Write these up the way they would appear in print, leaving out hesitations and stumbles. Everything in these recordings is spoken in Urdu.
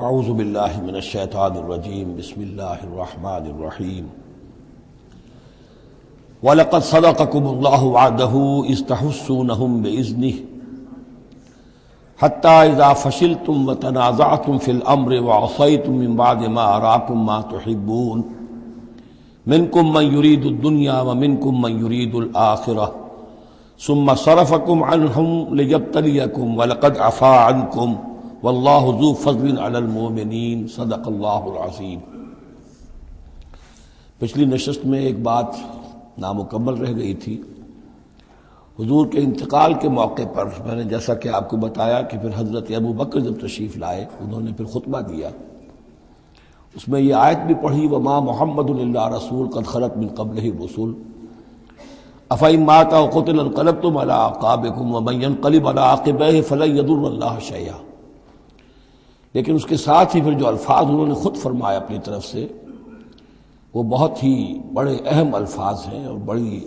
اعوذ باللہ من الشیطان الرجیم بسم اللہ الرحمن الرحیم وَلَقَدْ صَدَقَكُمُ اللَّهُ وَعْدَهُ إِذْ تَحُسُّونَهُم بِإِذْنِهِ حَتَّى إِذَا فَشِلْتُمْ وَتَنَازَعْتُمْ فِي الْأَمْرِ وَعَصَيْتُمْ مِنْ بَعْدِ مَا أَرَاكُمْ مَا تُحِبُّونَ مِنْكُمْ مَنْ يُرِيدُ الدُّنْيَا وَمِنْكُمْ مَنْ يُرِيدُ الْآخِرَةَ ثُمَّ صَرَفَكُمْ عَنْهُمْ لِيَبْتَلِيَكُمْ وَلَقَدْ عَفَا عَنْكُمْ واللہ ذو فضل علی المؤمنین صدق اللہ العظیم۔ پچھلی نشست میں ایک بات نامکمل رہ گئی تھی۔ حضور کے انتقال کے موقع پر میں نے جیسا کہ آپ کو بتایا کہ پھر حضرت ابو بکر جب تشریف لائے انہوں نے پھر خطبہ دیا، اس میں یہ آیت بھی پڑھی وما محمد الا رسول قد خلت من قبلہ الرسل افإن مات أو قتل انقلبتم على أعقابكم ومن ينقلب على عقبيه فلن يضر الله شيئا۔ لیکن اس کے ساتھ ہی پھر جو الفاظ انہوں نے خود فرمائے اپنی طرف سے وہ بہت ہی بڑے اہم الفاظ ہیں اور بڑی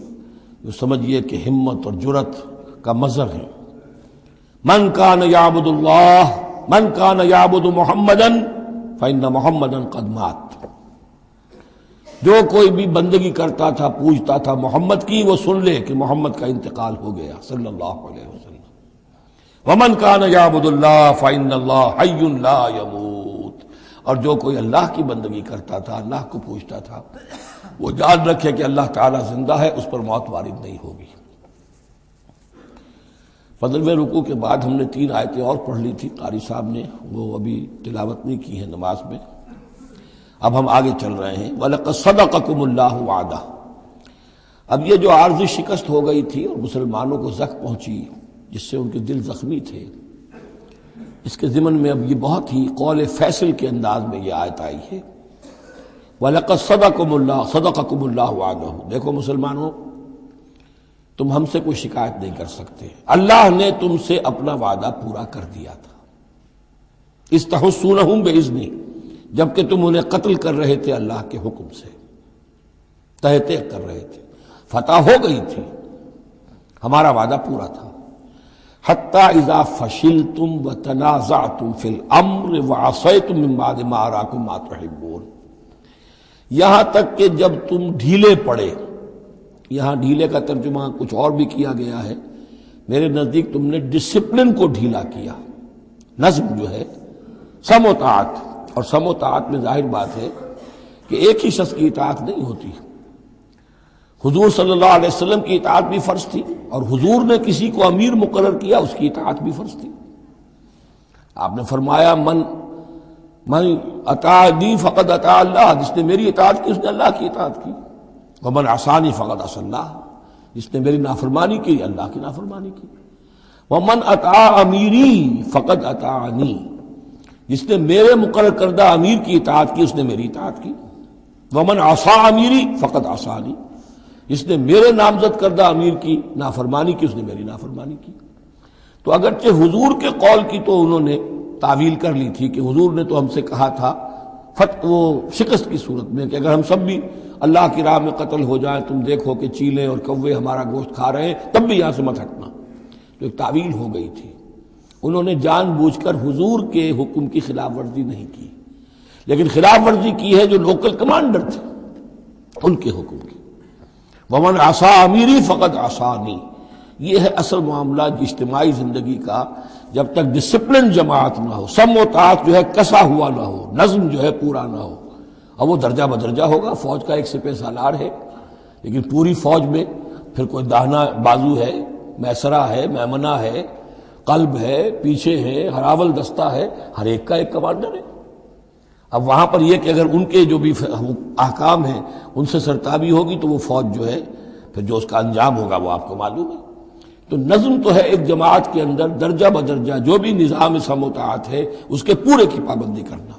جو سمجھیے کہ ہمت اور جرأت کا مظہر ہے۔ من کان یعبد اللہ من کان یعبد محمدا فإن محمدا قد مات۔ جو کوئی بھی بندگی کرتا تھا پوجتا تھا محمد کی، وہ سن لے کہ محمد کا انتقال ہو گیا صلی اللہ علیہ وسلم۔ ومن کان یعبد اللہ فإن اللہ حی لا یموت، اور جو کوئی اللہ کی بندگی کرتا تھا اللہ کو پوجتا تھا وہ یاد رکھے کہ اللہ تعالیٰ زندہ ہے، اس پر موت وارد نہیں ہوگی۔ فضلوے رکوع کے بعد ہم نے 3 آیتیں اور پڑھ لی تھی، قاری صاحب نے وہ ابھی تلاوت نہیں کی ہیں نماز میں۔ اب ہم آگے چل رہے ہیں۔ وَلَقَدْ صَدَقَكُمُ اللَّهُ وَعْدَهُ۔ اب یہ جو عارضی شکست ہو گئی تھی اور مسلمانوں کو زخم پہنچی جس سے ان کے دل زخمی تھے، اس کے ضمن میں اب یہ بہت ہی قول فیصل کے انداز میں یہ آیت آئی ہے۔ وَلَقَدْ صَدَقَكُمُ اللَّهُ وَعْدَهُ۔ دیکھو مسلمانوں، تم ہم سے کوئی شکایت نہیں کر سکتے، اللہ نے تم سے اپنا وعدہ پورا کر دیا تھا۔ اِذْ تَحُسُّونَهُم بِإِذْنِهِ، جبکہ تم انہیں قتل کر رہے تھے اللہ کے حکم سے، تہتے کر رہے تھے، فتح ہو گئی تھی، ہمارا وعدہ پورا تھا۔ حتی اذا فشلتم وتنازعتم فی الامر وعصیتم من بعد ما اراکم ما تحبون، یہاں تک کہ جب تم ڈھیلے پڑے، یہاں ڈھیلے کا ترجمہ کچھ اور بھی کیا گیا ہے، میرے نزدیک تم نے ڈسپلن کو ڈھیلا کیا۔ نظم جو ہے سم و طاعت، اور سم و طاعت میں ظاہر بات ہے کہ ایک ہی شخص کی اطاعت نہیں ہوتی۔ حضور صلی اللہ علیہ وسلم کی اطاعت بھی فرض تھی، اور حضور نے کسی کو امیر مقرر کیا اس کی اطاعت بھی فرض تھی۔ آپ نے فرمایا من اطاعنی فقد اطاع اللہ، جس نے میری اطاعت کی اس نے اللہ کی اطاعت کی۔ ومن عصانی فقد عصى اللہ، جس نے میری نافرمانی کی اللہ کی نافرمانی کی۔ ومن اطاع امیری فقد اطاعنی، جس نے میرے مقرر کردہ امیر کی اطاعت کی اس نے میری اطاعت کی۔ ومن عصى امیری فقد عصانی، جس نے میرے نامزد کردہ امیر کی نافرمانی کی اس نے میری نافرمانی کی۔ تو اگرچہ حضور کے قول کی تو انہوں نے تعویل کر لی تھی کہ حضور نے تو ہم سے کہا تھا وہ شکست کی صورت میں کہ اگر ہم سب بھی اللہ کی راہ میں قتل ہو جائیں، تم دیکھو کہ چیلے اور کوے ہمارا گوشت کھا رہے ہیں، تب بھی یہاں سے مت ہٹنا، تو ایک تعویل ہو گئی تھی۔ انہوں نے جان بوجھ کر حضور کے حکم کی خلاف ورزی نہیں کی، لیکن خلاف ورزی کی ہے جو لوکل کمانڈر تھے ان کے حکم کی۔ ومن عصا امیری فقد عصانی، یہ ہے اصل معاملہ اجتماعی زندگی کا۔ جب تک ڈسپلن جماعت نہ ہو، سم و طاعت جو ہے کسا ہوا نہ ہو، نظم جو ہے پورا نہ ہو، اور وہ درجہ بدرجہ ہوگا۔ فوج کا ایک سپہ سالار ہے، لیکن پوری فوج میں پھر کوئی داہنا بازو ہے، میسرہ ہے، میمنہ ہے، قلب ہے، پیچھے ہے، ہراول دستہ ہے، ہر ایک کا ایک کمانڈر ہے۔ اب وہاں پر یہ کہ اگر ان کے جو بھی احکام ہیں ان سے سرتابی ہوگی تو وہ فوج جو ہے پھر جو اس کا انجام ہوگا وہ آپ کو معلوم ہے۔ تو نظم تو ہے ایک جماعت کے اندر درجہ بدرجہ جو بھی نظام سم و طاعت ہے اس کے پورے کی پابندی کرنا۔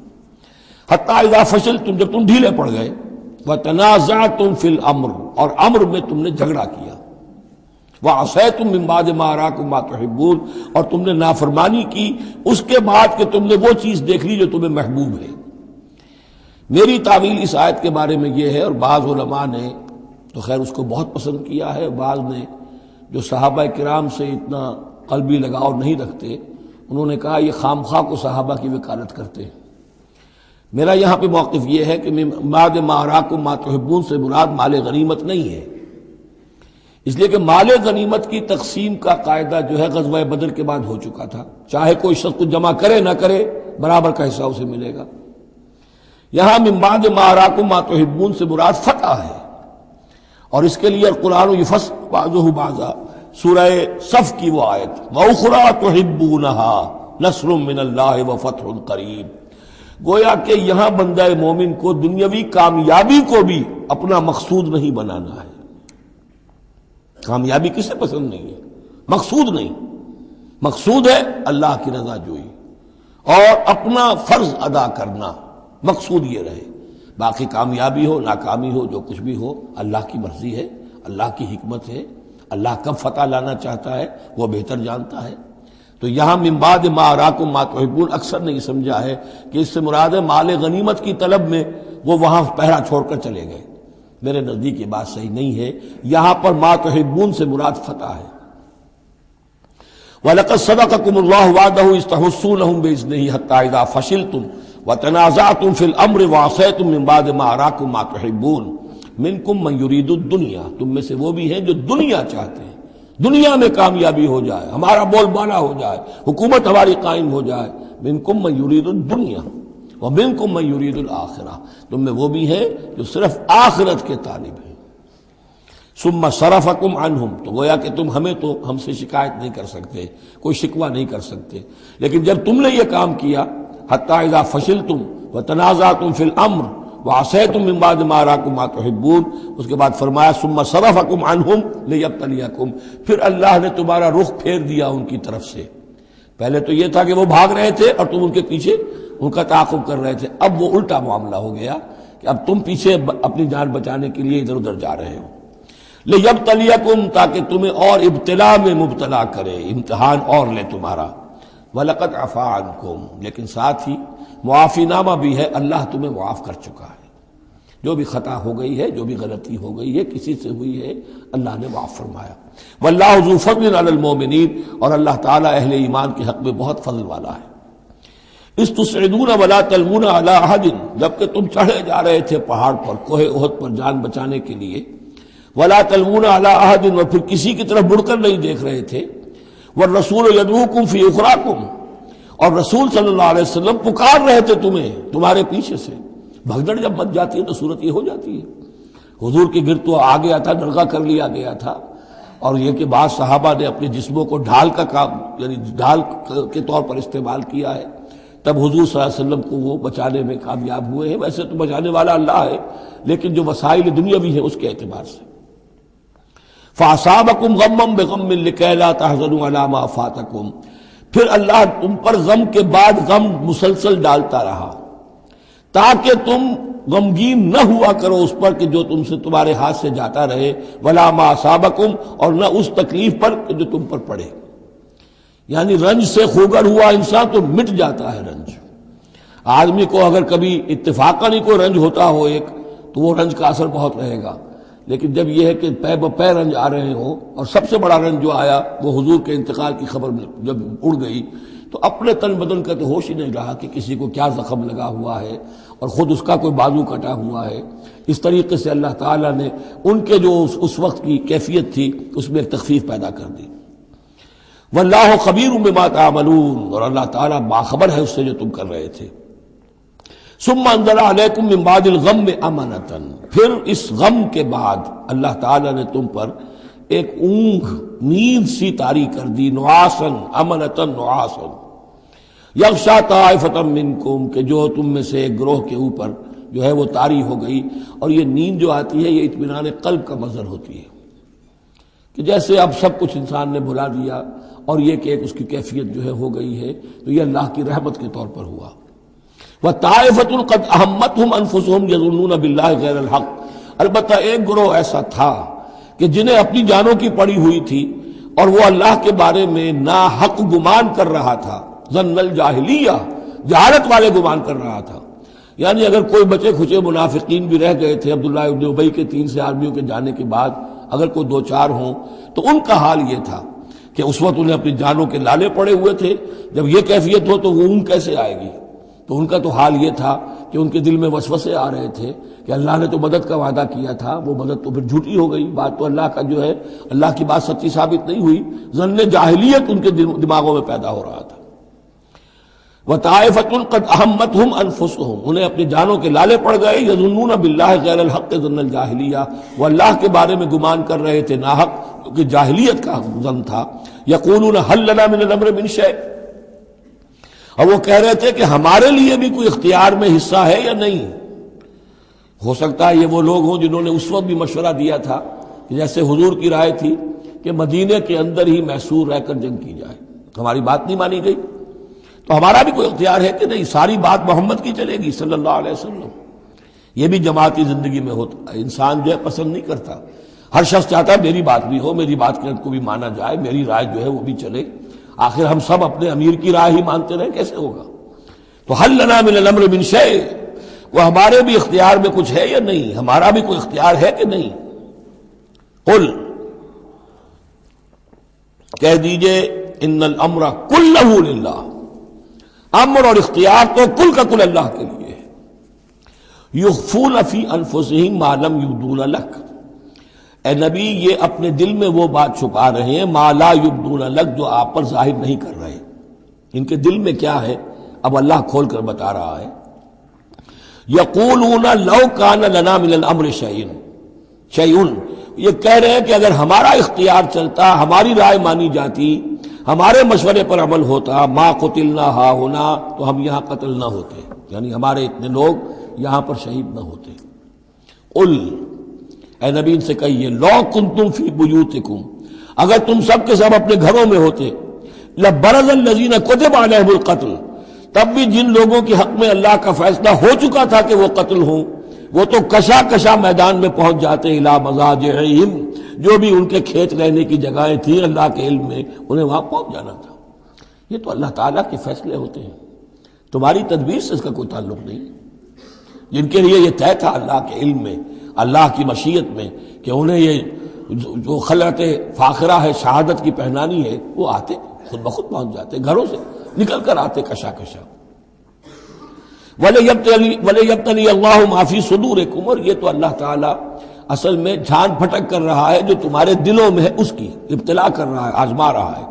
حتی اذا فشلتم، جب تم ڈھیلے پڑ گئے، وتنازعتم فی الامر، اور امر میں تم نے جھگڑا کیا، وعصیتم من بعد ما اراکم ما تحبون، اور تم نے نافرمانی کی اس کے بعد کہ تم نے وہ چیز دیکھ لی جو تمہیں محبوب ہے۔ میری تعویل اس آیت کے بارے میں یہ ہے، اور بعض علماء نے تو خیر اس کو بہت پسند کیا ہے، بعض نے جو صحابہ کرام سے اتنا قلبی لگاؤ نہیں رکھتے انہوں نے کہا یہ خام خواہ کو صحابہ کی وکالت کرتے ہیں، میرا یہاں پہ موقف یہ ہے کہ بعد ما اراکم ما تحبون سے مراد مال غنیمت نہیں ہے، اس لیے کہ مال غنیمت کی تقسیم کا قاعدہ جو ہے غزوہ بدر کے بعد ہو چکا تھا، چاہے کوئی شخص کو جمع کرے نہ کرے برابر کا حصہ اسے ملے گا۔ یہاں من بعد ما اراکم ما تحبون سے مراد فتح ہے، اور اس کے لیے قرآن یفصل بعضہ بعضا، سورہ صف کی وہ آیت وَأُخْرَىٰ تُحِبُّونَهَا نَصْرٌ مِّنَ اللَّهِ وَفَتْحٌ قَرِیب، گویا کہ یہاں بندہ مومن کو دنیاوی کامیابی کو بھی اپنا مقصود نہیں بنانا ہے۔ کامیابی کسے پسند نہیں ہے؟ مقصود نہیں، مقصود ہے اللہ کی رضا جوئی اور اپنا فرض ادا کرنا، مقصود یہ رہے، باقی کامیابی ہو ناکامی ہو جو کچھ بھی ہو اللہ کی مرضی ہے، اللہ کی حکمت ہے، اللہ کب فتح لانا چاہتا ہے وہ بہتر جانتا ہے۔ تو یہاں من بعد ما اراکم ما تحبون اکثر نہیں سمجھا ہے کہ اس سے مراد ہے مال غنیمت کی طلب میں وہ وہاں پہرا چھوڑ کر چلے گئے، میرے نزدیک یہ بات صحیح نہیں ہے۔ یہاں پر ما تحبون سے مراد فتح ہے۔ وَلَقَدْ صَدَقَكُمُ اللَّهُ وَعْدَهُ إِذْ تَحُسُّونَهُم بِإِذْنِهِ حَتَّىٰ إِذَا فَشِلْتُمْ وَتَنَازَعْتُمْ فِي الْأَمْرِ وَعَصَيْتُم مِّن بَعْدِ مَا أَرَاكُم مَّا تُحِبُّونَ مِنكُم مَّن يُرِيدُ الدُّنْيَا، تم میں سے وہ بھی ہیں جو دنیا چاہتے ہیں، دنیا میں کامیابی ہو جائے، ہمارا بول بالا ہو جائے، حکومت ہماری قائم ہو جائے۔ مِنكُم مَّن يُرِيدُ الدُّنْيَا وَمِنكُم مَّن يُرِيدُ الْآخِرَةَ، تم میں وہ بھی ہیں جو صرف آخرت کے طالب ہیں۔ ثم صرفکم عنہم، تو گویا کہ تم ہم سے شکایت نہیں کر سکتے، کوئی شکوہ نہیں کر سکتے، لیکن جب تم نے یہ کام کیا حتی اذا فشلتم وتنازعتم فی الامر وعصیتم من بعد ما اراکم ما تحبون، اس کے بعد فرمایا ثم صرفکم عنہم لیبتلیکم، پھر اللہ نے تمہارا رخ پھیر دیا ان کی طرف سے۔ پہلے تو یہ تھا کہ وہ بھاگ رہے تھے اور تم ان کے پیچھے ان کا تعاقب کر رہے تھے، اب وہ الٹا معاملہ ہو گیا کہ اب تم پیچھے اپنی جان بچانے کے لیے ادھر ادھر جا رہے ہو۔ لیبتلیکم، تاکہ تمہیں اور ابتلا میں مبتلا کرے، امتحان اور لے تمہارا۔ وَلَقَدْ عَفَا عَنْكُمْ، لیکن ساتھ ہی معافی نامہ بھی ہے، اللہ تمہیں معاف کر چکا ہے، جو بھی خطا ہو گئی ہے، جو بھی غلطی ہو گئی ہے، کسی سے ہوئی ہے، اللہ نے معاف فرمایا۔ وَاللَّهُ ذُو فَضْلٍ عَلَى الْمُؤْمِنِينَ، اور اللہ تعالیٰ اہل ایمان کے حق میں بہت فضل والا ہے۔ اِذْ تُصْعِدُونَ وَلَا تَلْوُونَ عَلَىٰ أَحَدٍ، جبکہ تم چڑھے جا رہے تھے پہاڑ پر، کوہ احد پر جان بچانے کے لیے، وَلَا تَلْوُونَ عَلَىٰ أَحَدٍ، اور پھر کسی کی طرف مڑ کر نہیں دیکھ رہے تھے، وَالرَّسُولُ يَدْعُوكُمْ فِي أُخْرَاكُمْ، اور رسول صلی اللہ علیہ وسلم پکار رہے تھے تمہیں تمہارے پیچھے سے۔ بھگدڑ جب بچ جاتی ہے تو صورت یہ ہو جاتی ہے۔ حضور کے گرد تو آ گیا تھا، نرغہ کر لیا گیا تھا، اور یہ کہ بعض صحابہ نے اپنے جسموں کو ڈھال کا کام، یعنی ڈھال کے طور پر استعمال کیا ہے، تب حضور صلی اللہ علیہ وسلم کو وہ بچانے میں کامیاب ہوئے ہیں۔ ویسے تو بچانے والا اللہ ہے، لیکن جو وسائل دنیاوی ہیں اس کے اعتبار سے۔ فَأَصَابَكُمْ غَمًّا بِغَمٍّ لِكَيْ لَا تَحْزَنُوا عَلَىٰ مَا فَاتَكُمْ، پھر اللہ تم پر غم کے بعد غم مسلسل ڈالتا رہا، تاکہ تم غمگین نہ ہوا کرو اس پر کہ جو تم سے تمہارے ہاتھ سے جاتا رہے، وَلَا مَا أَصَابَكُمْ، اور نہ اس تکلیف پر کہ جو تم پر پڑے۔ یعنی رنج سے خوگر ہوا انسان تو مٹ جاتا ہے رنج۔ آدمی کو اگر کبھی اتفاقاً ہی کوئی رنج ہوتا ہو ایک، تو وہ رنج کا اثر بہت رہے گا، لیکن جب یہ ہے کہ پے بپے رنج آ رہے ہوں، اور سب سے بڑا رنج جو آیا وہ حضور کے انتقال کی خبر جب اڑ گئی، تو اپنے تن بدن کا تو ہوش ہی نہیں رہا کہ کسی کو کیا زخم لگا ہوا ہے اور خود اس کا کوئی بازو کٹا ہوا ہے۔ اس طریقے سے اللہ تعالیٰ نے ان کے جو اس وقت کی کیفیت تھی اس میں ایک تخفیف پیدا کر دی۔ واللہ خبیر بما تعملون، اور اللہ تعالیٰ باخبر ہے اس سے جو تم کر رہے تھے۔ ثم انزل علیکم من بعد الغم امنۃ، پھر اس غم کے بعد اللہ تعالیٰ نے تم پر ایک اونگ، نیند سی طاری کر دی، نعاسن امنۃ نعاسن یغشا طائفۃ منکم، کہ جو تم میں سے ایک گروہ کے اوپر جو ہے وہ طاری ہو گئی۔ اور یہ نیند جو آتی ہے یہ اطمینان قلب کا مظہر ہوتی ہے، کہ جیسے اب سب کچھ انسان نے بھلا دیا اور یہ کہ ایک اس کی کیفیت جو ہے ہو گئی ہے، تو یہ اللہ کی رحمت کے طور پر ہوا۔ وَطَائِفَةٌ قَدْ أَهَمَّتْهُمْ أَنفُسُهُمْ يَظُنُّونَ بِاللَّهِ غَيْرَ الْحَقِّ، البتہ ایک گروہ ایسا تھا کہ جنہیں اپنی جانوں کی پڑی ہوئی تھی اور وہ اللہ کے بارے میں ناحق گمان کر رہا تھا، ظن الجاہلیہ، جہالت والے گمان کر رہا تھا۔ یعنی اگر کوئی بچے کھچے منافقین بھی رہ گئے تھے عبداللہ ابن ابی کے 3 سے آدمیوں کے جانے کے بعد، اگر کوئی 2-4 ہوں تو ان کا حال یہ تھا کہ اس وقت انہیں اپنی جانوں کے لالے پڑے ہوئے تھے۔ جب یہ کیفیت ہو تو وہ اون کیسے آئے گی؟ تو ان کا تو حال یہ تھا کہ ان کے دل میں وسوسے آ رہے تھے کہ اللہ نے تو مدد کا وعدہ کیا تھا، وہ مدد تو پھر جھوٹی ہو گئی، بات تو اللہ کا جو ہے اللہ کی بات سچی ثابت نہیں ہوئی۔ ظن جاہلیت ان کے دماغوں میں پیدا ہو رہا تھا۔ وَطَائِفَةٌ قَدْ أَهَمَّتْهُمْ أَنفُسُهُمْ، انہیں اپنی جانوں کے لالے پڑ گئے، يَظُنُّونَ بِاللَّهِ غَيْرَ الْحَقِّ ظَنَّ الْجَاهِلِيَّةِ، وہ اللہ کے بارے میں گمان کر رہے تھے ناحق، کیونکہ جاہلیت کا ظن تھا۔ يَقُولُونَ هَلْ لَنَا مِنَ الْأَمْرِ مِنْ شَيْءٍ، اور وہ کہہ رہے تھے کہ ہمارے لیے بھی کوئی اختیار میں حصہ ہے یا نہیں۔ ہو سکتا ہے یہ وہ لوگ ہوں جنہوں نے اس وقت بھی مشورہ دیا تھا کہ جیسے حضور کی رائے تھی کہ مدینے کے اندر ہی محصور رہ کر جنگ کی جائے، ہماری بات نہیں مانی گئی تو ہمارا بھی کوئی اختیار ہے کہ نہیں، ساری بات محمد کی چلے گی صلی اللہ علیہ وسلم۔ یہ بھی جماعتی زندگی میں ہوتا ہے، انسان جو ہے پسند نہیں کرتا، ہر شخص چاہتا ہے میری بات بھی ہو، میری بات کو بھی مانا جائے، میری رائے جو ہے وہ بھی چلے۔ آخر ہم سب اپنے امیر کی رائے ہی مانتے رہے، کیسے ہوگا؟ تو حل لنا من الامر من شیء، وہ ہمارے بھی اختیار میں کچھ ہے یا نہیں، ہمارا بھی کوئی اختیار ہے کہ نہیں۔ قل، کہہ دیجئے ان الامر کلہ للہ، امر اور اختیار تو کل کا کل اللہ کے لیے ہے۔ یخفون فی انفسہم ما لم یبدون لک، اے نبی یہ اپنے دل میں وہ بات چھپا رہے ہیں ما لا یبدون لک، جو آپ پر ظاہر نہیں کر رہے، ان کے دل میں کیا ہے اب اللہ کھول کر بتا رہا ہے۔ یقولون لو کان لنا من الامر شیء، یہ کہہ رہے ہیں کہ اگر ہمارا اختیار چلتا، ہماری رائے مانی جاتی، ہمارے مشورے پر عمل ہوتا، ما قتلنا ہاہنا، تو ہم یہاں قتل نہ ہوتے، یعنی ہمارے اتنے لوگ یہاں پر شہید نہ ہوتے۔ قل، اے نبی ان سے کہیے لو کنتم فی بیوتکم، اگر تم سب کے سب اپنے گھروں میں ہوتے، لبرز الذین کتب علیہم القتل، تب بھی جن لوگوں کے حق میں اللہ کا فیصلہ ہو چکا تھا کہ وہ قتل ہوں، وہ تو کشا کشا میدان میں پہنچ جاتے، الی مضاجعہم، جو بھی ان کے کھیت رہنے کی جگہیں تھیں اللہ کے علم میں، انہیں وہاں پہنچ جانا تھا۔ یہ تو اللہ تعالیٰ کے فیصلے ہوتے ہیں، تمہاری تدبیر سے اس کا کوئی تعلق نہیں۔ جن کے لیے یہ طے تھا اللہ کے علم میں، اللہ کی مشیت میں کہ انہیں یہ جو خلعت فاخرہ ہے، شہادت کی پہنانی ہے، وہ آتے خود بخود پہنچ جاتے، گھروں سے نکل کر آتے کشا کشا۔ وَلَيَبْتَلِيَ اللَّهُ مَا فِي صُدُورِكُمْ، اور یہ تو اللہ تعالیٰ اصل میں جھان پھٹک کر رہا ہے جو تمہارے دلوں میں ہے، اس کی ابتلا کر رہا ہے، آزما رہا ہے۔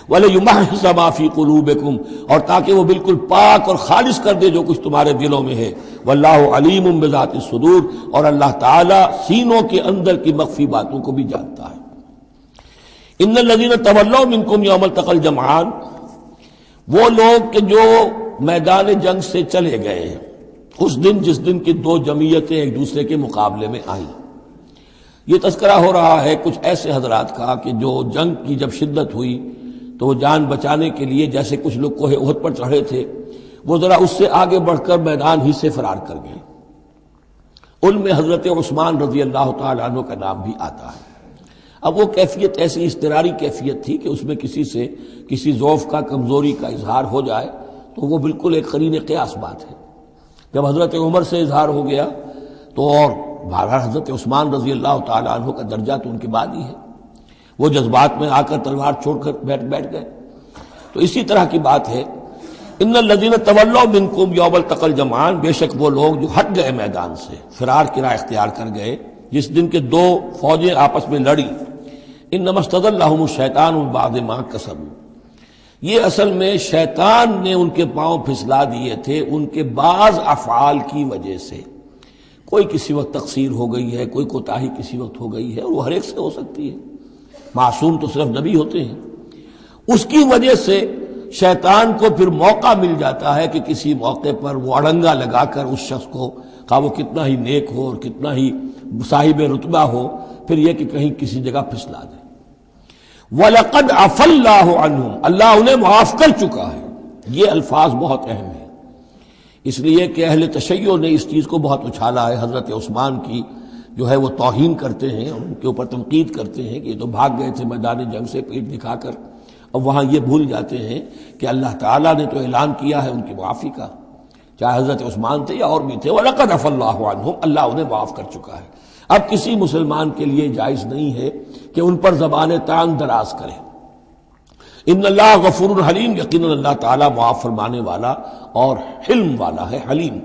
وَلَيُمَحِّصَ مَا فِي قُلُوبِكُمْ، اور تاکہ وہ بالکل پاک اور خالص کر دے جو کچھ تمہارے دلوں میں ہے۔ وَاللَّهُ عَلِيمٌ بِذَاتِ الصُّدُورِ، اور اللہ تعالیٰ سینوں کے اندر کی مخفی باتوں کو بھی جانتا ہے۔ إِنَّ الَّذِينَ تَوَلَّوْا مِنكُمْ يَوْمَ الْتَقَى الْجَمْعَانِ، وہ لوگ کہ جو میدان جنگ سے چلے گئے اس دن جس دن کی دو جمعیتیں ایک دوسرے کے مقابلے میں آئیں۔ یہ تذکرہ ہو رہا ہے کچھ ایسے حضرات کا کہ جو جنگ کی جب شدت ہوئی تو وہ جان بچانے کے لیے جیسے کچھ لوگ کوہ احد پر چڑھے تھے، وہ ذرا اس سے آگے بڑھ کر میدان ہی سے فرار کر گئے۔ ان میں حضرت عثمان رضی اللہ تعالیٰ عنہ کا نام بھی آتا ہے۔ اب وہ کیفیت ایسی اضطراری کیفیت تھی کہ اس میں کسی سے کسی ضعف کا، کمزوری کا اظہار ہو جائے تو وہ بالکل ایک قرین قیاس بات ہے۔ جب حضرت عمر سے اظہار ہو گیا تو اور بہرحال حضرت عثمان رضی اللہ تعالیٰ عنہ کا درجہ تو ان کے بعد ہی ہے، وہ جذبات میں آ کر تلوار چھوڑ کر بیٹھ گئے۔ تو اسی طرح کی بات ہے، ان الذین تولوا منکم یوم التقى الجمعان، بے شک وہ لوگ جو ہٹ گئے میدان سے، فرار کی راہ اختیار کر گئے جس دن کے دو فوجیں آپس میں لڑی۔ انما استزلهم الشیطان بعد ما کسبوا، یہ اصل میں شیطان نے ان کے پاؤں پھسلا دیے تھے ان کے بعض افعال کی وجہ سے۔ کوئی کسی وقت تقصیر ہو گئی ہے، کوئی کوتاہی کسی وقت ہو گئی ہے، اور وہ ہر ایک سے ہو سکتی ہے، معصوم تو صرف نبی ہوتے ہیں۔ اس کی وجہ سے شیطان کو پھر موقع مل جاتا ہے کہ کسی موقع پر وہ اڑنگا لگا کر اس شخص کو، خواہ وہ کتنا ہی نیک ہو اور کتنا ہی صاحب رتبہ ہو، پھر یہ کہ کہیں کسی جگہ پھسلا دے۔ وَلَقَدْ عَفَا اللَّهُ عَنْهُمْ، اللہ انہیں معاف کر چکا ہے۔ یہ الفاظ بہت اہم ہیں، اس لیے کہ اہل تشیع نے اس چیز کو بہت اچھالا ہے۔ حضرت عثمان کی جو ہے وہ توہین کرتے ہیں، ان کے اوپر تنقید کرتے ہیں کہ یہ تو بھاگ گئے تھے میدان جنگ سے پیٹ دکھا کر، اب وہاں یہ بھول جاتے ہیں کہ اللہ تعالیٰ نے تو اعلان کیا ہے ان کی معافی کا، چاہے حضرت عثمان تھے یا اور بھی تھے۔ وَلَقَدْ عَفَا اللَّهُ عَنْهُمْ، اللہ انہیں معاف کر چکا ہے۔ اب کسی مسلمان کے لیے جائز نہیں ہے کہ ان پر زبان تان دراز کرے۔ ان اللہ غفور حلیم، یقیناً اللہ تعالیٰ معاف فرمانے والا اور حلم والا ہے، حلیم۔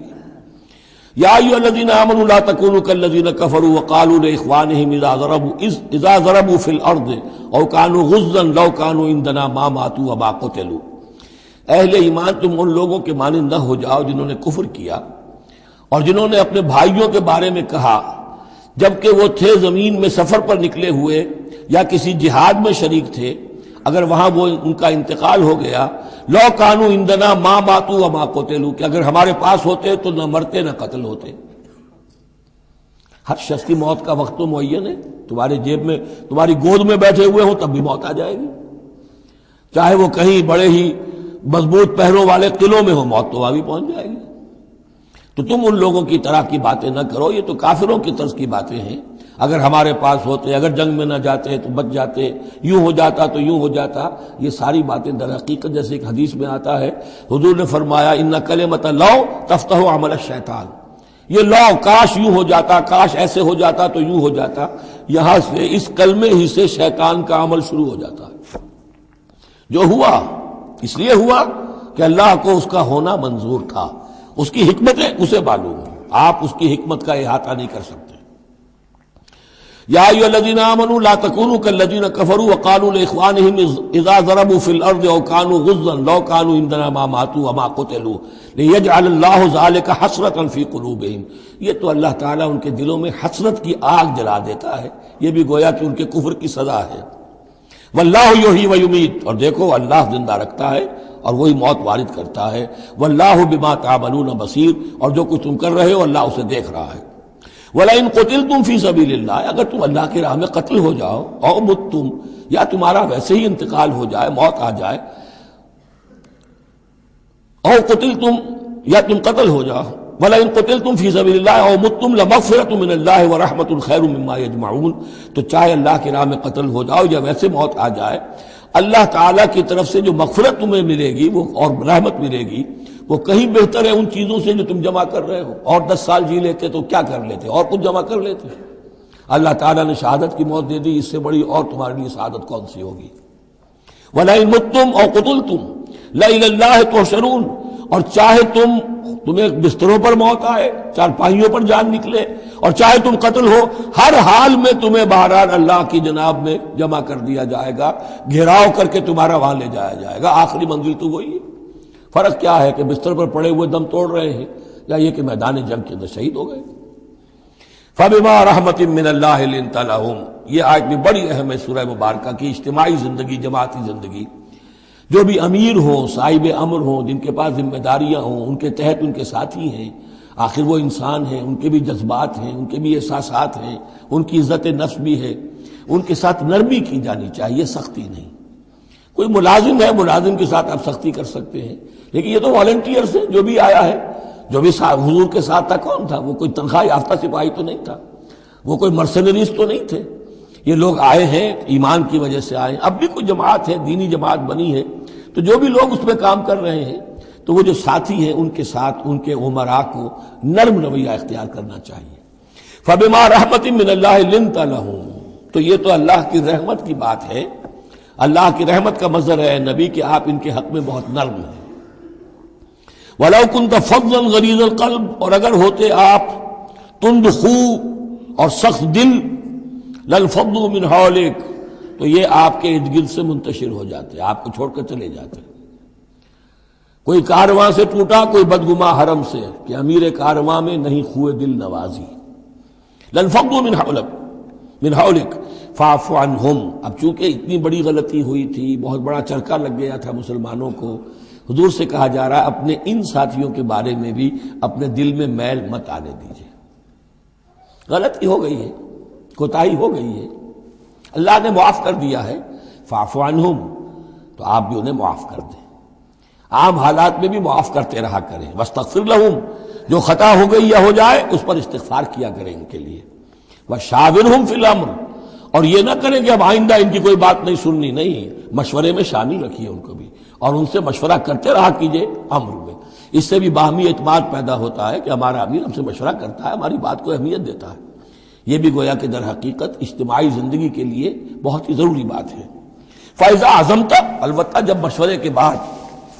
یا ایھا الذین آمنوا لا تکونوا کالذین کفروا وقالوا لاخوانہم اذا ضربوا فی الارض او کانوا غزا لو کانوا عندنا ما ماتوا وما قتلوا۔ اہل ایمان تم ان لوگوں کے مانند نہ ہو جاؤ جنہوں نے کفر کیا اور جنہوں نے اپنے بھائیوں کے بارے میں کہا جبکہ وہ تھے زمین میں سفر پر نکلے ہوئے یا کسی جہاد میں شریک تھے، اگر وہاں وہ ان کا انتقال ہو گیا، لو کانوا عندنا ما ماتوا وما قتلوا، کہ اگر ہمارے پاس ہوتے تو نہ مرتے نہ قتل ہوتے۔ ہر شخص کی موت کا وقت تو معین ہے، تمہارے جیب میں، تمہاری گود میں بیٹھے ہوئے ہوں تب بھی موت آ جائے گی، چاہے وہ کہیں بڑے ہی مضبوط پہروں والے قلعوں میں ہو، موت تو وہاں بھی پہنچ جائے گی۔ تو تم ان لوگوں کی طرح کی باتیں نہ کرو، یہ تو کافروں کی طرز کی باتیں ہیں، اگر ہمارے پاس ہوتے، اگر جنگ میں نہ جاتے تو بچ جاتے، یوں ہو جاتا تو یوں ہو جاتا، یہ ساری باتیں در حقیقت جیسے ایک حدیث میں آتا ہے، حضور نے فرمایا ان کلمۃ لو تفتح عمل الشیطان، یہ لو کاش یوں ہو جاتا، کاش ایسے ہو جاتا تو یوں ہو جاتا، یہاں سے اس کلمے ہی سے شیطان کا عمل شروع ہو جاتا ہے۔ جو ہوا اس لیے ہوا کہ اللہ کو اس کا ہونا منظور تھا، اس کی حکمتیں اسے معلوم ہیں، آپ اس کی حکمت کا احاطہ نہیں کر سکتے۔ یا ایھا الذین آمنوا لا تکونوا کالذین کفروا وقالوا لاخوانہم اذا ضربوا فی الارض او کانوا غزا لو کانوا عندنا ما ماتوا وما قتلوا لیجعل اللہ ذلک حسرۃ فی قلوبہم، یہ تو اللہ تعالیٰ ان کے دلوں میں حسرت کی آگ جلا دیتا ہے، یہ بھی گویا کہ ان کے کفر کی سزا ہے۔ واللہ یحیی ویمیت، اور دیکھو اللہ زندہ رکھتا ہے اور وہی موت وارد کرتا ہے۔ واللہ بما تعملون بصیر، اور جو کچھ تم کر رہے ہو اللہ اسے دیکھ رہا ہے۔ وَلَئِن قُتِلْتُمْ فِي سَبِيلِ اللَّهِ، اگر تم اللہ کی راہ میں قتل ہو جاؤ، او متم، یا تمہارا ویسے ہی انتقال ہو جائے، موت آ جائے، او قتلتم، یا تم قتل ہو جاؤ، وَلَئِن قُتِلْتُمْ فِي سَبِيلِ اللَّهِ او متم لَمَغْفِرَةٌ مِّنَ اللَّهِ وَرَحْمَةٌ خَيْرٌ مِّمَّا يَجْمَعُونَ، تو چاہے اللہ کی راہ میں قتل ہو جاؤ یا ویسے موت آ جائے، اللہ تعالیٰ کی طرف سے جو مغفرت تمہیں ملے گی وہ اور رحمت ملے گی، وہ کہیں بہتر ہے ان چیزوں سے جو تم جمع کر رہے ہو۔ اور 10 سال جی لیتے تو کیا کر لیتے، اور کچھ جمع کر لیتے۔ اللہ تعالیٰ نے شہادت کی موت دے دی، اس سے بڑی اور تمہارے لیے شہادت کون سی ہوگی۔ وَلَئِن مُتُّمْ أَوْ قُتِلْتُمْ لَإِلَى اللَّهِ تُحْشَرُونَ، اور چاہے تمہیں بستروں پر موت آئے، چارپائیوں پر جان نکلے، اور چاہے تم قتل ہو، ہر حال میں تمہیں بہرحال اللہ کی جناب میں جمع کر دیا جائے گا، گھیراؤ کر کے تمہارا وہاں لے جایا جائے گا، آخری منزل تو وہی ہے۔ فرق کیا ہے کہ بستر پر پڑے ہوئے دم توڑ رہے ہیں یا یہ کہ میدان جنگ کے اندر شہید ہو گئے۔ فَبِمَا رَحْمَةٍ مِّنَ اللَّهِ لِنتَ لَهُمْ، یہ آیت بھی بڑی اہم ہے سورہ مبارکہ کی، اجتماعی زندگی، جماعتی زندگی، جو بھی امیر ہوں، صاحب امر ہوں، جن کے پاس ذمہ داریاں ہوں، ان کے تحت ان کے ساتھی ہیں، آخر وہ انسان ہیں، ان کے بھی جذبات ہیں، ان کے بھی احساسات ہیں، ان کی عزت نفس بھی ہے، ان کے ساتھ نرمی کی جانی چاہیے، سختی نہیں۔ کوئی ملازم ہے، ملازم کے ساتھ آپ سختی کر سکتے ہیں، لیکن یہ تو والنٹیئرز ہیں، جو بھی آیا ہے، جو بھی حضور کے ساتھ تھا، کون تھا وہ؟ کوئی تنخواہ یافتہ سپاہی تو نہیں تھا، وہ کوئی مرسنریز تو نہیں تھے، یہ لوگ آئے ہیں ایمان کی وجہ سے آئے ہیں۔ اب بھی کوئی جماعت ہے، دینی جماعت بنی ہے، تو جو بھی لوگ اس میں کام کر رہے ہیں، تو وہ جو ساتھی ہیں ان کے ساتھ ان کے امراء کو نرم رویہ اختیار کرنا چاہیے۔ فَبِمَا رَحْمَةٍ مِّنَ اللَّهِ لِنتَ لَهُمْ، تو یہ تو اللہ کی رحمت کی بات ہے، اللہ کی رحمت کا مظہر ہے نبی کہ آپ ان کے حق میں بہت نرم ہیں۔ وَلَوْ كُنْتَ فَظًّا غَلِيظَ الْقَلْبِ، اور اگر ہوتے آپ تند خو اور سخت دل، لَانفَضُّوا مِنْ حَوْلِكَ، تو یہ آپ کے ارد گرد سے منتشر ہو جاتے، آپ کو چھوڑ کر چلے جاتے۔ کوئی کارواں سے ٹوٹا، کوئی بدگماں حرم سے، کہ امیر کارواں میں نہیں خوئے دل نوازی۔ لَانفَضُّوا مِنْ حَوْلِكَ فَاعْفُ عَنْهُمْ، اب چونکہ اتنی بڑی غلطی ہوئی تھی، بہت بڑا چرکا لگ گیا تھا مسلمانوں کو، حضور سے کہا جا رہا ہے اپنے ان ساتھیوں کے بارے میں بھی اپنے دل میں میل مت آنے دیجیے۔ غلطی ہو گئی ہے، کوتاہی ہو گئی ہے، اللہ نے معاف کر دیا ہے، فَاعْفُ عَنْهُمْ، تو آپ بھی انہیں معاف کر دیں، عام حالات میں بھی معاف کرتے رہا کریں۔ وَاسْتَغْفِرْ لَهُمْ، جو خطا ہو گئی یا ہو جائے اس پر استغفار کیا کریں ان کے لیے۔ وَشَاوِرْهُمْ فِي الْأَمْرِ، اور یہ نہ کریں کہ اب آئندہ ان کی کوئی بات نہیں سننی، نہیں، مشورے میں شامل رکھیے ان کو بھی، اور ان سے مشورہ کرتے رہا کیجئے امر میں۔ اس سے بھی باہمی اعتماد پیدا ہوتا ہے کہ ہمارا امیر ہم سے مشورہ کرتا ہے، ہماری بات کو اہمیت دیتا ہے۔ یہ بھی گویا کہ در حقیقت اجتماعی زندگی کے لیے بہت ہی ضروری بات ہے۔ فَإِذَا عَزَمْتَ، البتہ جب مشورے کے بعد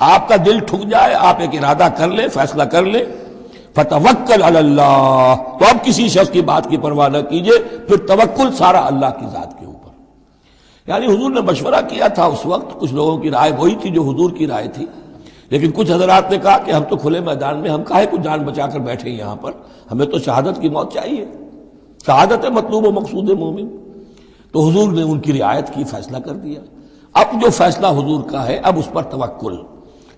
آپ کا دل ٹھک جائے، آپ ایک ارادہ کر لیں، فیصلہ کر لیں، فَتَوَكَّلْ عَلَى اللَّهِ، تو اب کسی شخص کی بات کی پرواہ نہ کیجیے، پھر توکل سارا اللہ کی ذات کے اوپر۔ یعنی حضور نے مشورہ کیا تھا اس وقت، کچھ لوگوں کی رائے وہی تھی جو حضور کی رائے تھی، لیکن کچھ حضرات نے کہا کہ ہم تو کھلے میدان میں، ہم کاہے کو جان بچا کر بیٹھے ہیں یہاں پر، ہمیں تو شہادت کی موت چاہیے، شہادت مطلوب و مقصود مومن۔ تو حضور نے ان کی رعایت کی، فیصلہ کر دیا۔ اب جو فیصلہ حضور کا ہے اب اس پر توکل،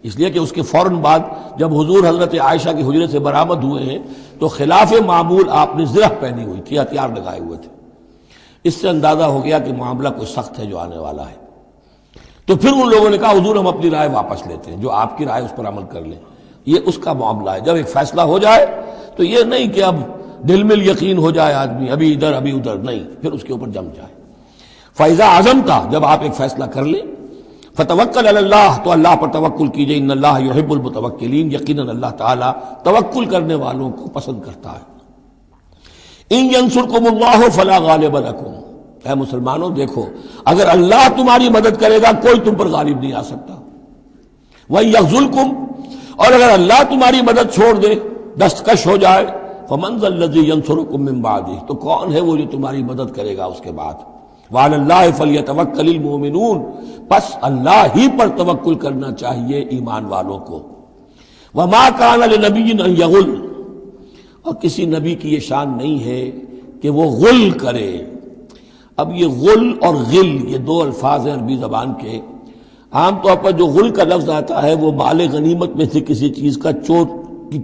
اس لیے کہ اس کے فوراً بعد جب حضور حضرت عائشہ کے حجرے سے برآمد ہوئے ہیں تو خلاف معمول آپ نے زرہ پہنی ہوئی تھی، ہتھیار لگائے ہوئے تھے، اس سے اندازہ ہو گیا کہ معاملہ کوئی سخت ہے جو آنے والا ہے۔ تو پھر ان لوگوں نے کہا حضور ہم اپنی رائے واپس لیتے ہیں، جو آپ کی رائے اس پر عمل کر لیں، یہ اس کا معاملہ ہے۔ جب ایک فیصلہ ہو جائے تو یہ نہیں کہ اب دل میں یقین ہو جائے آدمی، ابھی ادھر ابھی ادھر، نہیں، پھر اس کے اوپر جم جائے۔ فَإِذَا عَزَمْتَ، جب آپ ایک فیصلہ کر لیں، فَتَوَكَّلْ عَلَى اللَّهِ، تو اللہ پر توکل کیجئے، ان اللہ يحب المتوکلین، یقیناً اللہ تعالیٰ توکل کرنے والوں کو پسند کرتا ہے۔ ان ینصرکم اللہ فلا غالب لکم، اے مسلمانوں دیکھو، اگر اللہ تمہاری مدد کرے گا کوئی تم پر غالب نہیں آ سکتا۔ وَإِن يَخْذُلْكُمْ، اور اگر اللہ تمہاری مدد چھوڑ دے، دستکش ہو جائے، فَمَنْ ذَا الَّذِي يَنصُرُكُم مِّن بَعْدِهِ، تو کون ہے وہ جو تمہاری مدد کرے گا اس کے بعد۔ وَعَلَى اللَّهِ فَلْيَتَوَكَّلِ الْمُؤْمِنُونَ، پس اللہ ہی پر توکل کرنا چاہیے ایمان والوں کو۔ وَمَا كَانَ لِنَبِيٍّ أَن يَغُلَّ، اور کسی نبی کی یہ شان نہیں ہے کہ وہ غل کرے۔ اب یہ غل اور غل یہ دو الفاظ ہیں عربی زبان کے، عام طور پر جو غل کا لفظ آتا ہے وہ مال غنیمت میں سے کسی چیز کا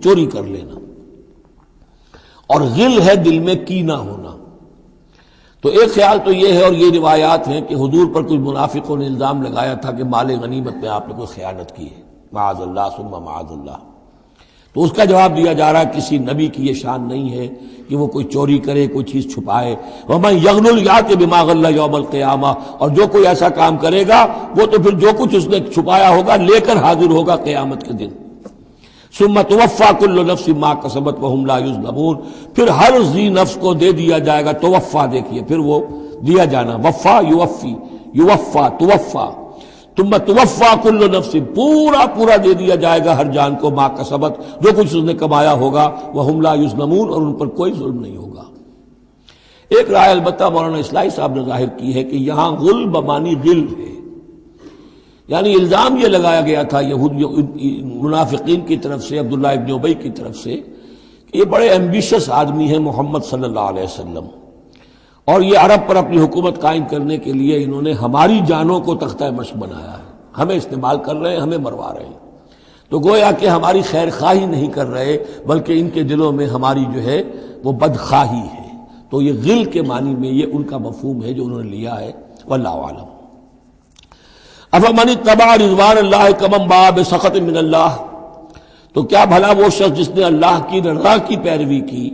چوری کر لینا، اور غل ہے دل میں کینہ ہونا۔ تو ایک خیال تو یہ ہے، اور یہ روایات ہیں کہ حضور پر کچھ منافقوں نے الزام لگایا تھا کہ مال غنیمت میں آپ نے کوئی خیانت کی ہے، معاذ اللہ ثم معاذ اللہ۔ تو اس کا جواب دیا جا رہا ہے کسی نبی کی یہ شان نہیں ہے کہ وہ کوئی چوری کرے، کوئی چیز چھپائے۔ وَمَن يَغْلُلْ يَأْتِ بِمَا غَلَّ يَوْمَ الْقِيَامَةِ، اور جو کوئی ایسا کام کرے گا وہ تو پھر جو کچھ اس نے چھپایا ہوگا لے کر حاضر ہوگا قیامت کے دن۔ ثُمَّ تُوَفَّىٰ كُلُّ نَفْسٍ مَّا كَسَبَتْ وَهُمْ لَا يُظْلَمُونَ، پھر ہر ذی نفس کو دے دیا جائے گا، توفا دیکھیے پھر وہ دیا جانا، وفا یوفی، یوفا توفا، ثم توفا کل نفس، پورا دے دیا جائے گا ہر جان کو، ما کسبت، جو کچھ اس نے کمایا ہوگا، وہم لا یظلمون، اور ان پر کوئی ظلم نہیں ہوگا۔ ایک رائے البتہ مولانا اصلاحی صاحب نے ظاہر کی ہے کہ یہاں غل بمانی غل ہے، یعنی الزام یہ لگایا گیا تھا منافقین کی طرف سے، عبداللہ ابن ابی کی طرف سے، کہ یہ بڑے ایمبیشس آدمی ہیں محمد صلی اللہ علیہ وسلم، اور یہ عرب پر اپنی حکومت قائم کرنے کے لیے انہوں نے ہماری جانوں کو تختہ مشق بنایا ہے، ہمیں استعمال کر رہے ہیں، ہمیں مروا رہے ہیں۔ تو گویا کہ ہماری خیر خواہی نہیں کر رہے بلکہ ان کے دلوں میں ہماری جو ہے وہ بدخواہی ہے۔ تو یہ غل کے معنی میں یہ ان کا مفہوم ہے جو انہوں نے لیا ہے، واللہ اعلم۔ افمن اتبع رضوان اللہ کمن باء بسخط من اللہ، تو کیا بھلا وہ شخص جس نے اللہ کی رضا کی پیروی کی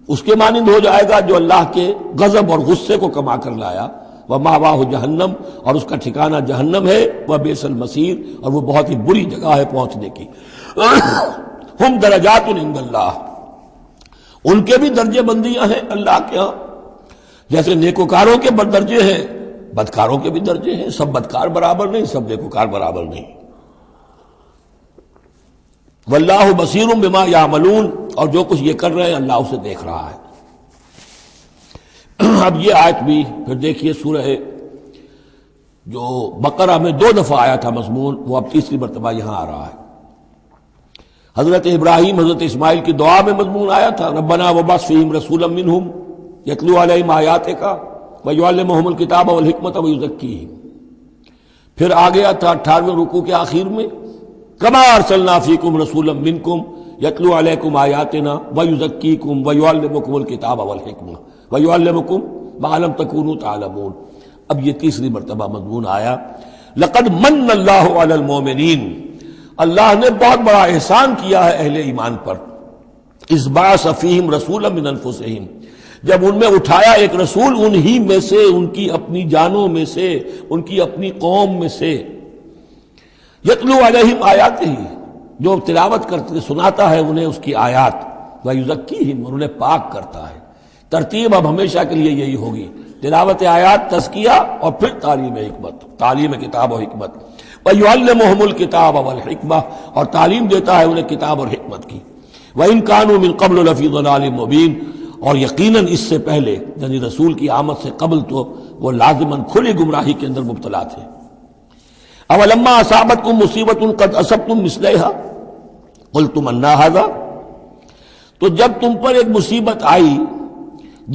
اس کے مانند ہو جائے گا جو اللہ کے غضب اور غصے کو کما کر لایا۔ ومأواہ جہنم، اور اس کا ٹھکانہ جہنم ہے، وبئس المصیر، اور وہ بہت ہی بری جگہ ہے پہنچنے کی۔ ہم درجات عند اللہ، ان کے بھی درجے بندیاں ہیں اللہ کے ہاں، جیسے نیکوکاروں کے درجے ہیں بدکاروں کے بھی درجے ہیں، سب بدکار برابر نہیں، سب نیکوکار برابر نہیں۔ واللہ بصیر بما یعملون، اور جو کچھ یہ کر رہے ہیں اللہ اسے دیکھ رہا ہے۔ اب یہ آیت بھی پھر دیکھیے، سورہ جو بقرہ میں 2 دفعہ آیا تھا مضمون، وہ اب تیسری مرتبہ یہاں آ رہا ہے۔ حضرت ابراہیم حضرت اسماعیل کی دعا میں مضمون آیا تھا، ربنا وبعث فیہم رسولا منہم یتلو علیہم آیاتک ویعلمہم الکتاب والحکمۃ ویزکیہم۔ پھر آ گیا تھا 18ویں رکوع کے آخر میں، کما ارسلنا فیکم رسولا منکم یتلو علیکم آیاتنا ویزکیکم ویعلمکم الکتاب والحکمہ ویعلمکم ما لم تکونوا تعلمون۔ اب یہ تیسری مرتبہ مضمون آیا، لقد من اللہ علی المؤمنین، اللہ نے بہت بڑا احسان کیا ہے اہل ایمان پر، اذ بعث فیہم رسولا من انفسہم، جب ان میں اٹھایا ایک رسول انہی میں سے، ان کی اپنی جانوں میں سے، ان کی اپنی قوم میں سے، یتلو علیہم آیاتہ، جو تلاوت کرتے سناتا ہے انہیں اس کی آیات، ویزکیہم، اور انہیں پاک کرتا ہے۔ ترتیب اب ہمیشہ کے لیے یہی ہوگی، تلاوت آیات، تزکیہ، اور پھر تعلیم حکمت، تعلیم کتاب و حکمت۔ وَيُعَلِّمُهُمُ الْكِتَابَ وَالْحِكْمَةَ، اور تعلیم دیتا ہے انہیں کتاب اور حکمت کی۔ وَإِن كَانُوا مِن قَبْلُ لَفِي ضَلَالٍ مُبِينٍ، اور یقیناً اس سے پہلے یعنی رسول کی آمد سے قبل تو وہ لازماً کھلی گمراہی کے اندر مبتلا تھے۔ اولما اصابتکم مصیبۃ قد اصبتم مثلها قلتم ان ھذا، تو جب تم پر ایک مصیبت آئی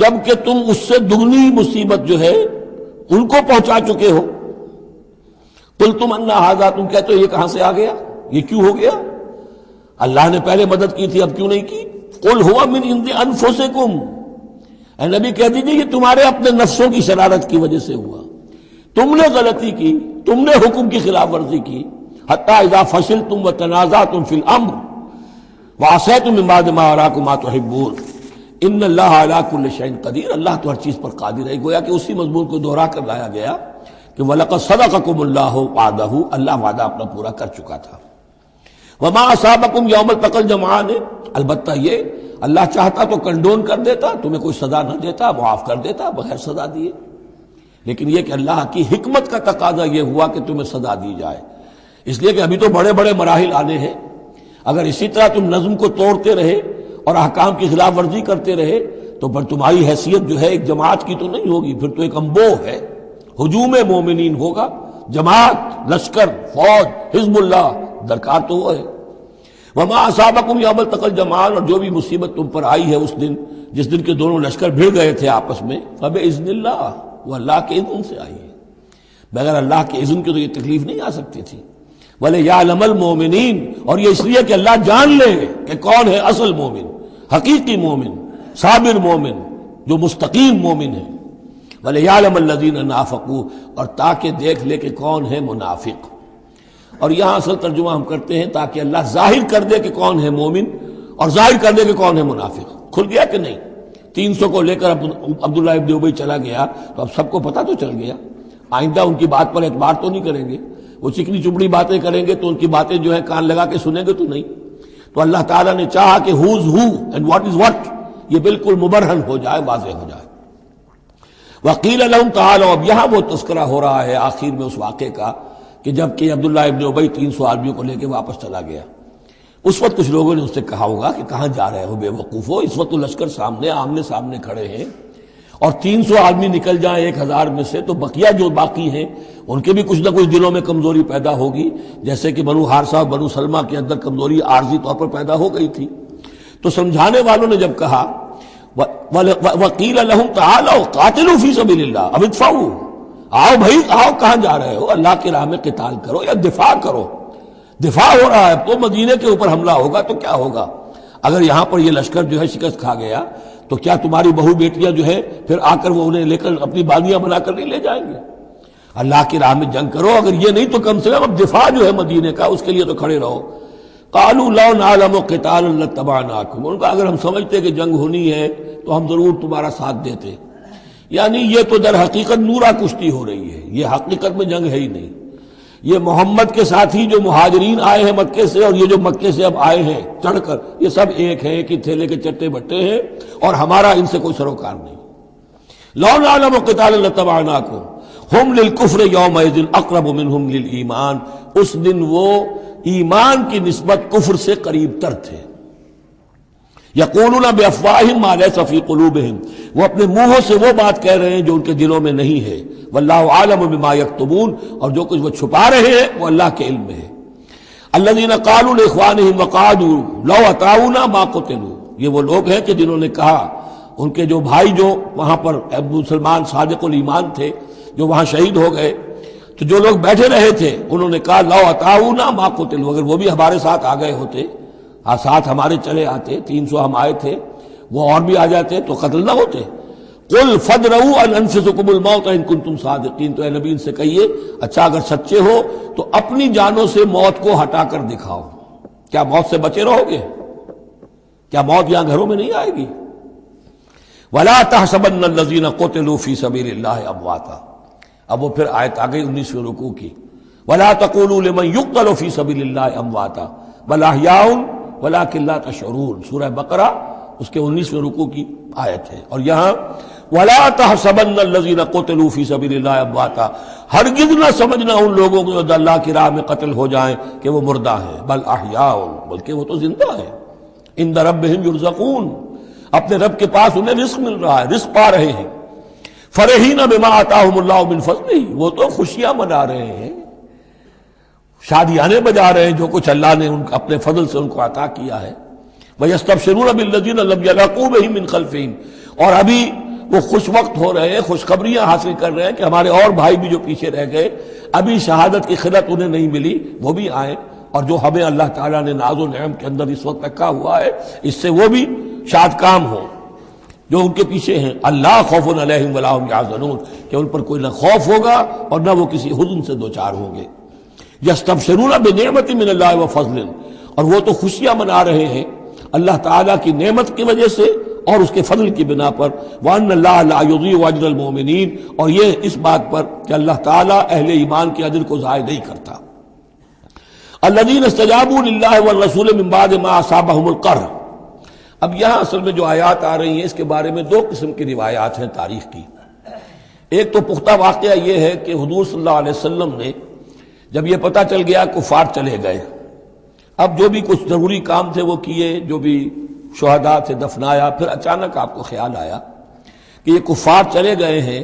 جب کہ تم اس سے دگنی مصیبت جو ہے ان کو پہنچا چکے ہو، قلتم ان ھذا، تم کہتے ہو یہ کہاں سے آ گیا، یہ کیوں ہو گیا، اللہ نے پہلے مدد کی تھی اب کیوں نہیں کی۔ قل ھو من عند انفسکم، اے نبی کہہ دیجیے یہ تمہارے اپنے نفسوں کی شرارت کی وجہ سے ہوا، تم نے غلطی کی، تم نے حکم کی خلاف ورزی کی۔ حتی اذا فشلتم وتنازعتم فی الامر وعصیتم من بعد ما اراکم ما تحبون ان اللہ علی کل شیء قدیر، اللہ تو ہر چیز پر قادر ہے۔ گویا کہ اسی مضمون کو دوہرا کر لایا گیا کہ وَلَقَدْ صَدَقَكُمُ اللَّهُ وَعْدَهُ، اللہ وعدہ اپنا پورا کر چکا تھا۔ وَمَا أَصَابَكُمْ يَوْمَ الْتَقَى الْجَمْعَانِ، البتہ یہ اللہ چاہتا تو کنڈون کر دیتا، تمہیں کوئی سزا نہ دیتا، معاف کر دیتا بغیر سزا دیے، لیکن یہ کہ اللہ کی حکمت کا تقاضا یہ ہوا کہ تمہیں سزا دی جائے، اس لیے کہ ابھی تو بڑے بڑے مراحل آنے ہیں۔ اگر اسی طرح تم نظم کو توڑتے رہے اور احکام کی خلاف ورزی کرتے رہے تو پھر تمہاری حیثیت جو ہے ایک جماعت کی تو نہیں ہوگی، پھر تو ایک انبوہ ہے، ہجوم مومنین ہوگا، جماعت، لشکر، فوج، حزب اللہ درکار تو وہ ہے۔ وما اصابکم یوم التقى الجمعان، اور جو بھی مصیبت تم پر آئی ہے اس دن جس دن کے دونوں لشکر بھڑ گئے تھے آپس میں، فباذن اللہ، وہ اللہ کے اذن سے آئی ہے، بغیر اللہ کے اذن کے تو یہ تکلیف نہیں آ سکتی تھی۔ وَلِيَعْلَمَ الْمُؤْمِنِينَ، اور یہ اس لیے کہ اللہ جان لے کہ کون ہے اصل مومن، حقیقی مومن، صابر مومن، جو مستقیم مومن ہے۔ وَلِيَعْلَمَ الَّذِينَ نَافَقُوا، اور تاکہ دیکھ لے کہ کون ہے منافق۔ اور یہاں اصل ترجمہ ہم کرتے ہیں تاکہ اللہ ظاہر کر دے کہ کون ہے مومن اور ظاہر کر دے کہ کون ہے منافق۔ کھل گیا کہ نہیں؟ 300 کو لے کر عبداللہ ابن ابی چلا گیا تو اب سب کو پتہ تو چل گیا، آئندہ ان کی بات پر اعتبار تو نہیں کریں گے، وہ چکنی چپڑی باتیں کریں گے تو ان کی باتیں جو ہے کان لگا کے سنیں گے تو نہیں۔ تو اللہ تعالیٰ نے چاہا کہ who's who and what is what یہ بالکل مبرہن ہو جائے، واضح ہو جائے۔ وقیل لہم تعالوا، اب یہاں وہ تذکرہ ہو رہا ہے آخر میں اس واقعے کا کہ جب کہ عبداللہ ابن ابی 300 آدمیوں کو لے کے واپس چلا گیا، اس وقت کچھ لوگوں نے اس سے کہا ہوگا کہ کہاں جا رہے ہو بے وقوفو، اس وقت تو لشکر سامنے آمنے سامنے کھڑے ہیں اور 300 آدمی نکل جائیں 1000 میں سے تو بقیہ جو باقی ہیں ان کے بھی کچھ نہ کچھ دلوں میں کمزوری پیدا ہوگی، جیسے کہ بنو حارثہ اور بنو سلمہ کے اندر کمزوری عارضی طور پر پیدا ہو گئی تھی۔ تو سمجھانے والوں نے جب کہا وَقِيلَ لَهُمْ تَعَالَوْا قَاتِلُوا فِي سَبِيلِ اللَّهِ أَوِ ادْفَعُوا، آؤ بھائی آؤ، کہاں جا رہے ہو، اللہ کی راہ میں قتال کرو یا دفاع کرو۔ دفاع ہو رہا ہے تو مدینے کے اوپر حملہ ہوگا تو کیا ہوگا، اگر یہاں پر یہ لشکر جو ہے شکست کھا گیا تو کیا تمہاری بہو بیٹیاں جو ہے پھر آ کر وہ انہیں لے کر اپنی باغیاں بنا کر نہیں لے جائیں گے؟ اللہ کی راہ میں جنگ کرو، اگر یہ نہیں تو کم سے کم اب دفاع جو ہے مدینے کا اس کے لیے تو کھڑے رہو۔ قالوا لو نعلم قتالا لاتبعناکم، ان کا اگر ہم سمجھتے کہ جنگ ہونی ہے تو ہم ضرور تمہارا ساتھ دیتے، یعنی یہ تو در حقیقت نورا کشتی ہو رہی ہے، یہ حقیقت میں جنگ ہے ہی نہیں۔ یہ محمد کے ساتھی جو مہاجرین آئے ہیں مکے سے اور یہ جو مکے سے اب آئے ہیں چڑھ کر، یہ سب ایک ہیں، ایک ہی تھیلے کے چٹے بٹے ہیں اور ہمارا ان سے کوئی سروکار نہیں۔ لو نعلم قتالا لاتبعناکم ہم للکفر یومئذ اقرب منہم للایمان، اس دن وہ ایمان کی نسبت کفر سے قریب تر تھے۔ یقولون بافواہہم ما لیس فی قلوبہم، وہ اپنے منہوں سے وہ بات کہہ رہے ہیں جو ان کے دلوں میں نہیں ہے۔ واللہ عالم بما یکتمون، اور جو کچھ وہ چھپا رہے ہیں وہ اللہ کے علم میں ہے۔ الذین قالوا لاخوانہم وقعدوا لو اطاعونا ما قتلوا، یہ وہ لوگ ہیں کہ جنہوں نے کہا، ان کے جو بھائی جو وہاں پر ابو سلمان صادق الایمان تھے جو وہاں شہید ہو گئے، تو جو لوگ بیٹھے رہے تھے انہوں نے کہا لو اطاعونا ما قتلوا، اگر وہ بھی ہمارے ساتھ آ گئے ہوتے، ساتھ ہمارے چلے آتے، 300 ہم آئے تھے، وہ اور بھی آ جاتے تو قتل نہ ہوتے۔ قل فادرؤوا عن انفسکم الموت ان کنتم صادقین، تو اے نبی ان سے کہیے اچھا اگر سچے ہو تو اپنی جانوں سے موت کو ہٹا کر دکھاؤ، کیا موت سے بچے رہو گے؟ کیا موت یہاں گھروں میں نہیں آئے گی؟ ولا تحسبن الذین قتلوا فی سبیل اللہ امواتا، اب وہ پھر آیت آ گئی 19ویں رکوع کی، ولا تقولوا لمن يقتل فی سبیل اللہ امواتا بل احیاء ولکن لا تشعرون، سورہ بقرہ اس کے 19ویں رکوع کی آیت ہے۔ اور یہاں وَلَا تَحْسَبَنَّ الَّذِينَ قُتِلُوا فِي سَبِيلِ اللَّهِ أَمْوَاتًا، ہرگز نہ سمجھنا ان لوگوں کو جو اللہ کی راہ میں قتل ہو جائیں کہ وہ مردہ ہیں، بل احیاء، بلکہ وہ تو زندہ ہیں، عند ربہم یرزقون، اپنے رب کے پاس انہیں رزق مل رہا ہے، رزق پا رہے ہیں، فرحین بما آتاہم اللہ من فضلہ، وہ تو خوشیاں منا رہے ہیں، شادیانے بجا رہے ہیں جو کچھ اللہ نے اپنے فضل سے ان کو عطا کیا ہے، وَيَسْتَبْشِرُونَ بِالَّذِينَ لَمْ يَلْحَقُوا بِهِم مِّن خَلْفِهِمْ، اور ابھی وہ خوش وقت ہو رہے ہیں، خوشخبریاں حاصل کر رہے ہیں کہ ہمارے اور بھائی بھی جو پیچھے رہ گئے، ابھی شہادت کی خلت انہیں نہیں ملی، وہ بھی آئیں، اور جو ہمیں اللہ تعالیٰ نے ناز و نعم کے اندر اس وقت رکھا ہوا ہے اس سے وہ بھی شاد کام ہو جو ان کے پیچھے ہیں۔ اللہ خوف علیہم ولا هم یحزنون، کہ ان پر کوئی نہ خوف ہوگا اور نہ وہ کسی حزن سے دوچار ہوں گے۔ یستبشرون بنعمت من اللہ وفضل، اور وہ تو خوشیاں منا رہے ہیں اللہ تعالیٰ کی نعمت کی وجہ سے اور اس کے فضل کی بنا پر، وَأَنَّ اللَّهَ لَا يُضِيعُ أَجْرَ الْمُؤْمِنِينَ، اور یہ اس بات پر کہ اللہ تعالیٰ اہل ایمان کے اجر کو ضائع نہیں کرتا۔ الَّذِينَ اسْتَجَابُوا لِلَّهِ وَالرَّسُولِ مِن بَعْدِ مَا أَصَابَهُمُ الْقَرْحُ۔ اب یہاں اصل میں جو آیات آ رہی ہیں اس کے بارے میں دو قسم کی روایات ہیں تاریخ کی۔ ایک تو پختہ واقعہ یہ ہے کہ حضور صلی اللہ علیہ وسلم نے جب یہ پتہ چل گیا کفار چلے گئے، اب جو بھی کچھ ضروری کام تھے وہ کیے، جو بھی شہداء سے دفنایا، پھر اچانک آپ کو خیال آیا کہ یہ کفار چلے گئے ہیں،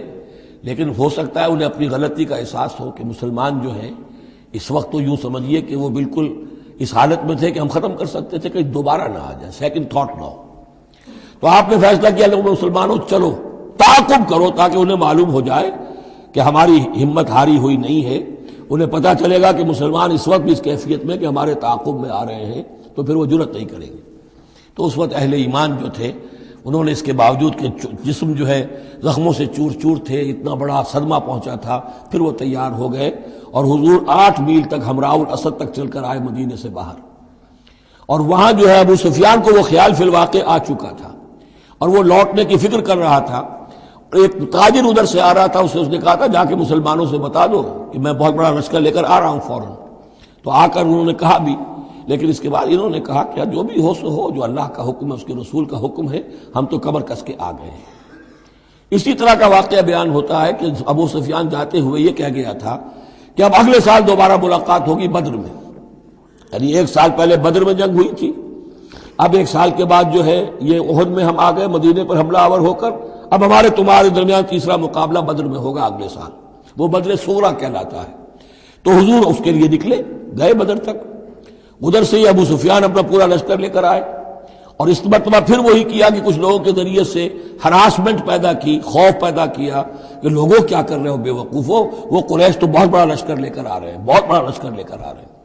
لیکن ہو سکتا ہے انہیں اپنی غلطی کا احساس ہو کہ مسلمان جو ہیں اس وقت تو یوں سمجھیے کہ وہ بالکل اس حالت میں تھے کہ ہم ختم کر سکتے تھے کہ دوبارہ نہ آ جائے، سیکنڈ تھاٹ نہ ہو۔ تو آپ نے فیصلہ کیا لوگوں مسلمانوں چلو تعاقب کرو تاکہ انہیں معلوم ہو جائے کہ ہماری ہمت ہاری ہوئی نہیں ہے، انہیں پتہ چلے گا کہ مسلمان اس وقت بھی اس کیفیت میں کہ ہمارے تعاقب میں آ رہے ہیں، تو پھر وہ جرأت نہیں کریں گے۔ تو اس وقت اہل ایمان جو تھے انہوں نے اس کے باوجود کہ جسم جو ہے زخموں سے چور چور تھے، اتنا بڑا صدمہ پہنچا تھا، پھر وہ تیار ہو گئے اور حضور 8 میل تک ہمراہ الاسد تک چل کر آئے مدینے سے باہر، اور وہاں جو ہے ابو سفیان کو وہ خیال فی الواقع آ چکا تھا اور وہ لوٹنے کی فکر کر رہا تھا۔ ایک تاجر ادھر سے آ رہا تھا، اس نے کہا تھا جا کے مسلمانوں سے بتا دو کہ میں بہت بڑا لشکر لے کر آ رہا ہوں فوراً۔ تو آ کر انہوں نے کہا بھی، لیکن اس کے بعد انہوں نے کہا کہ جو بھی ہو سو ہو، جو اللہ کا حکم ہے اس کے رسول کا حکم ہے، ہم تو کمر کس کے آ گئے ہیں۔ اسی طرح کا واقعہ بیان ہوتا ہے کہ ابو سفیان جاتے ہوئے یہ کہہ گیا تھا کہ اب اگلے سال دوبارہ ملاقات ہوگی بدر میں، یعنی 1 سال پہلے بدر میں جنگ ہوئی تھی، اب 1 سال کے بعد جو ہے یہ احد میں ہم آ گئے مدینے پر حملہ آور ہو کر، اب ہمارے تمہارے درمیان تیسرا مقابلہ بدر میں ہوگا اگلے سال، وہ بدر صغریٰ کہلاتا ہے۔ تو حضور اس کے لیے نکلے، گئے بدر تک، ادھر سے ہی ابو سفیان اپنا پورا لشکر لے کر آئے، اور اس مرتبہ پھر وہی کیا کہ کچھ لوگوں کے ذریعے سے ہراسمنٹ پیدا کی، خوف پیدا کیا کہ لوگوں کیا کر رہے ہو بے وقوفو، وہ قریش تو بہت بڑا لشکر لے کر آ رہے ہیں، بہت بڑا لشکر لے کر آ رہے ہیں۔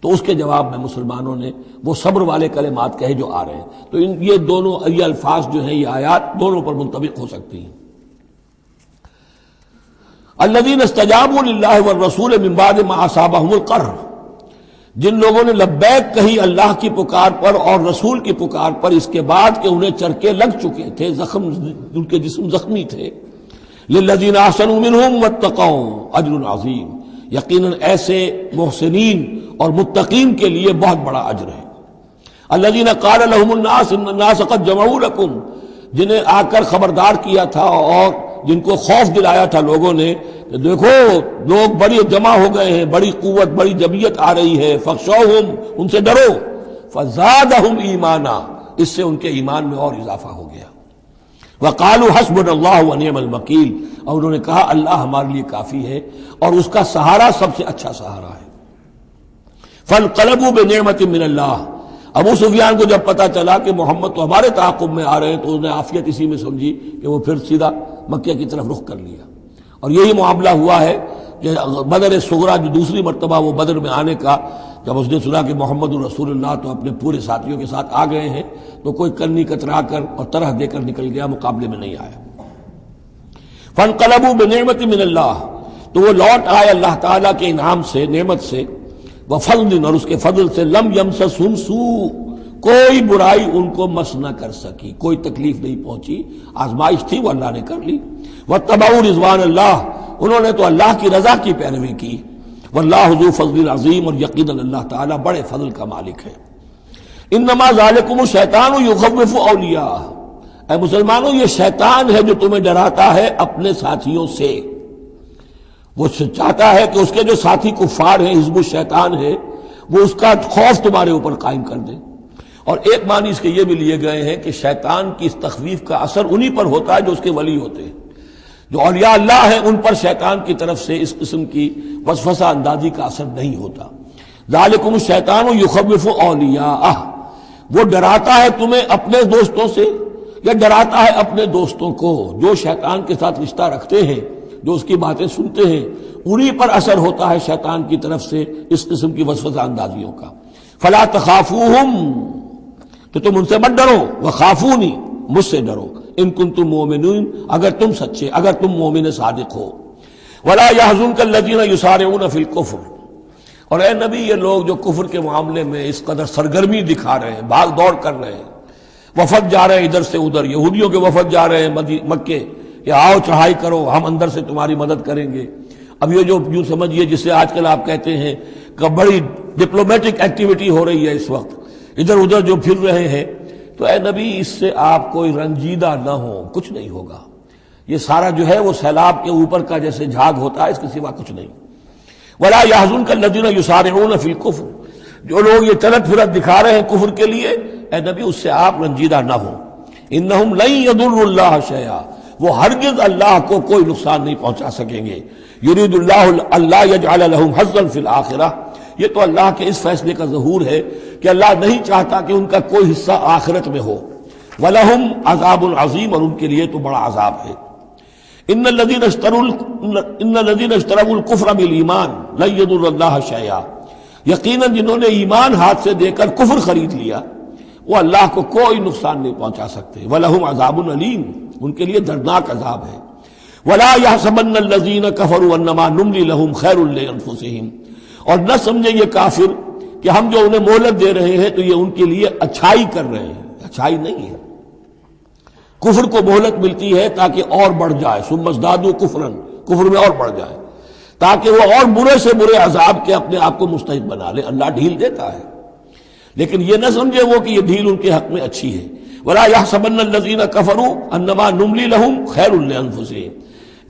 تو اس کے جواب میں مسلمانوں نے وہ صبر والے کلمات کہے جو آ رہے ہیں۔ تو یہ دونوں یہ الفاظ جو ہیں، یہ آیات دونوں پر منطبق ہو سکتی ہیں۔ الذین استجابوا للہ والرسول من بعد ما اصابهم القرح، جن لوگوں نے لبیک کہی اللہ کی پکار پر اور رسول کی پکار پر اس کے بعد کہ انہیں چرکے لگ چکے تھے، زخم ان کے جسم زخمی تھے، للذین احسنوا منہم واتقوا اجر عظیم، یقیناً ایسے محسنین اور متقین کے لیے بہت بڑا اجر ہے۔ الذین قال لهم الناس ان الناس قد جمعوا لكم، جنہیں آ کر خبردار کیا تھا اور جن کو خوف دلایا تھا لوگوں نے کہ دیکھو لوگ بڑی جمع ہو گئے ہیں، بڑی قوت بڑی جمعیت آ رہی ہے، فخشوہم، ان سے ڈرو، فزادہم ایمانا، اس سے ان کے ایمان میں اور اضافہ ہو گیا۔ وقالوا حسبنا اللہ ونعم الوکیل، اور انہوں نے کہا اللہ ہمارے لیے کافی ہے اور اس کا سہارا سب سے اچھا سہارا ہے۔ فانقلبوا بنعمت من اللہ، ابو سفیان کو جب پتا چلا کہ محمد تو ہمارے تعاقب میں آ رہے ہیں تو انہوں نے عافیت اسی میں سمجھی کہ وہ پھر سیدھا مکہ کی طرف رخ کر لیا، اور یہی معاملہ ہوا ہے کہ بدر صغریٰ جو دوسری مرتبہ وہ بدر میں آنے کا، جب اس نے سنا کہ محمد رسول اللہ تو اپنے پورے ساتھیوں کے ساتھ آ گئے ہیں تو کوئی کنی کترا کر اور طرح دے کر نکل گیا، مقابلے میں نہیں آیا۔ فانقلبوا بنعمت من اللہ، تو وہ لوٹ آئے اللہ تعالیٰ کے انعام سے، نعمت سے، وفضل، اور اس کے فضل سے، لم یمسسہم سوء، کوئی برائی ان کو مس نہ کر سکی، کوئی تکلیف نہیں پہنچی، آزمائش تھی وہ اللہ نے کر لی۔ واتبعوا رضوان اللہ، انہوں نے تو اللہ کی رضا کی پیروی کی۔ واللہ ذو فضل عظیم، اور یقیناً اللہ تعالیٰ بڑے فضل کا مالک ہے۔ انما ذالکم الشیطان یخوف اولیاءہ، اے مسلمانوں یہ شیطان ہے جو تمہیں ڈراتا ہے اپنے ساتھیوں سے. وہ چاہتا ہے کہ اس کے جو ساتھی کفار ہیں، حزب الشیطان ہے، وہ اس کا خوف تمہارے اوپر قائم کر دے. اور ایک معنی اس کے یہ بھی لیے گئے ہیں کہ شیطان کی اس تخویف کا اثر انہی پر ہوتا ہے جو اس کے ولی ہوتے ہیں. جو اولیاء اللہ ہیں ان پر شیطان کی طرف سے اس قسم کی وسوسہ اندازی کا اثر نہیں ہوتا. ذالکم الشیطان یخوف اولیاءہ، وہ ڈراتا ہے تمہیں اپنے دوستوں سے یا ڈراتا ہے اپنے دوستوں کو. جو شیطان کے ساتھ رشتہ رکھتے ہیں، جو اس کی باتیں سنتے ہیں، انہی پر اثر ہوتا ہے شیطان کی طرف سے اس قسم کی وسوسہ اندازیوں کا. فلا تخافوہم، تو تم ان سے مت ڈرو، وخافونی، مجھ سے ڈرو، ان کنتم مؤمنین، اگر تم سچے، اگر تم مومن صادق ہو. ولا يحزنك الذين يسارعون في الكفر، اور اے نبی یہ لوگ جو کفر کے معاملے میں اس قدر سرگرمی دکھا رہے ہیں، بھاگ دوڑ کر رہے ہیں، وفد جا رہے ہیں ادھر سے ادھر، یہودیوں کے وفد جا رہے ہیں مکے کہ آؤ چڑھائی کرو، ہم اندر سے تمہاری مدد کریں گے. اب یہ جو یوں سمجھیے جسے آج کل آپ کہتے ہیں کہ بڑی ڈپلومیٹک ایکٹیویٹی ہو رہی ہے اس وقت، ادھر ادھر جو پھر رہے ہیں، تو اے نبی اس سے آپ کوئی رنجیدہ نہ ہو، کچھ نہیں ہوگا. یہ سارا جو ہے وہ سیلاب کے اوپر کا جیسے جھاگ ہوتا ہے، اس کے سوا کچھ نہیں. ولا يحزنك الذين يسارعون في الكفر، جو لوگ یہ چلت پھرت دکھا رہے ہیں کفر کے لیے، اے نبی اس سے آپ رنجیدہ نہ ہو. انہم لن يضروا اللہ شیئا، وہ ہرگز اللہ کو کوئی نقصان نہیں پہنچا سکیں گے. یرید اللہ اللہ یجعل لهم حظا فی الآخرہ، یہ تو اللہ کے اس فیصلے کا ظہور ہے کہ اللہ نہیں چاہتا کہ ان کا کوئی حصہ آخرت میں ہو. وَلَهُمْ عَذَابٌ عَظِيمٌ، اور ان کے لیے تو بڑا عذاب ہے. ان الذين اشتروا الكفر بالایمان لن يضروا اللہ شیئا، یقیناً جنہوں نے ایمان ہاتھ سے دے کر کفر خرید لیا وہ اللہ کو کوئی نقصان نہیں پہنچا سکتے. وَلَهُمْ عَذَابٌ أَلِيمٌ، ان کے لیے دردناک عذاب ہے. وَلَا يَحْسَبَنَّ الَّذِينَ كَفَرُوا أَنَّمَا نُمْلِي لَهُمْ خَيْرٌ لِأَنفُسِهِمْ، اور نہ سمجھے یہ کافر کہ ہم جو انہیں مہلت دے رہے ہیں تو یہ ان کے لیے اچھائی کر رہے ہیں. اچھائی نہیں ہے. کفر کو مہلت ملتی ہے تاکہ اور بڑھ جائے، ثم ازدادوا کفرا، کفر میں اور بڑھ جائے، تاکہ وہ اور برے سے برے عذاب کے اپنے آپ کو مستحق بنا لے. اللہ ڈھیل دیتا ہے، لیکن یہ نہ سمجھے وہ کہ یہ ڈھیل ان کے حق میں اچھی ہے. ولا يحسبن الذين كفروا انما نملي لهم خير لانفسهم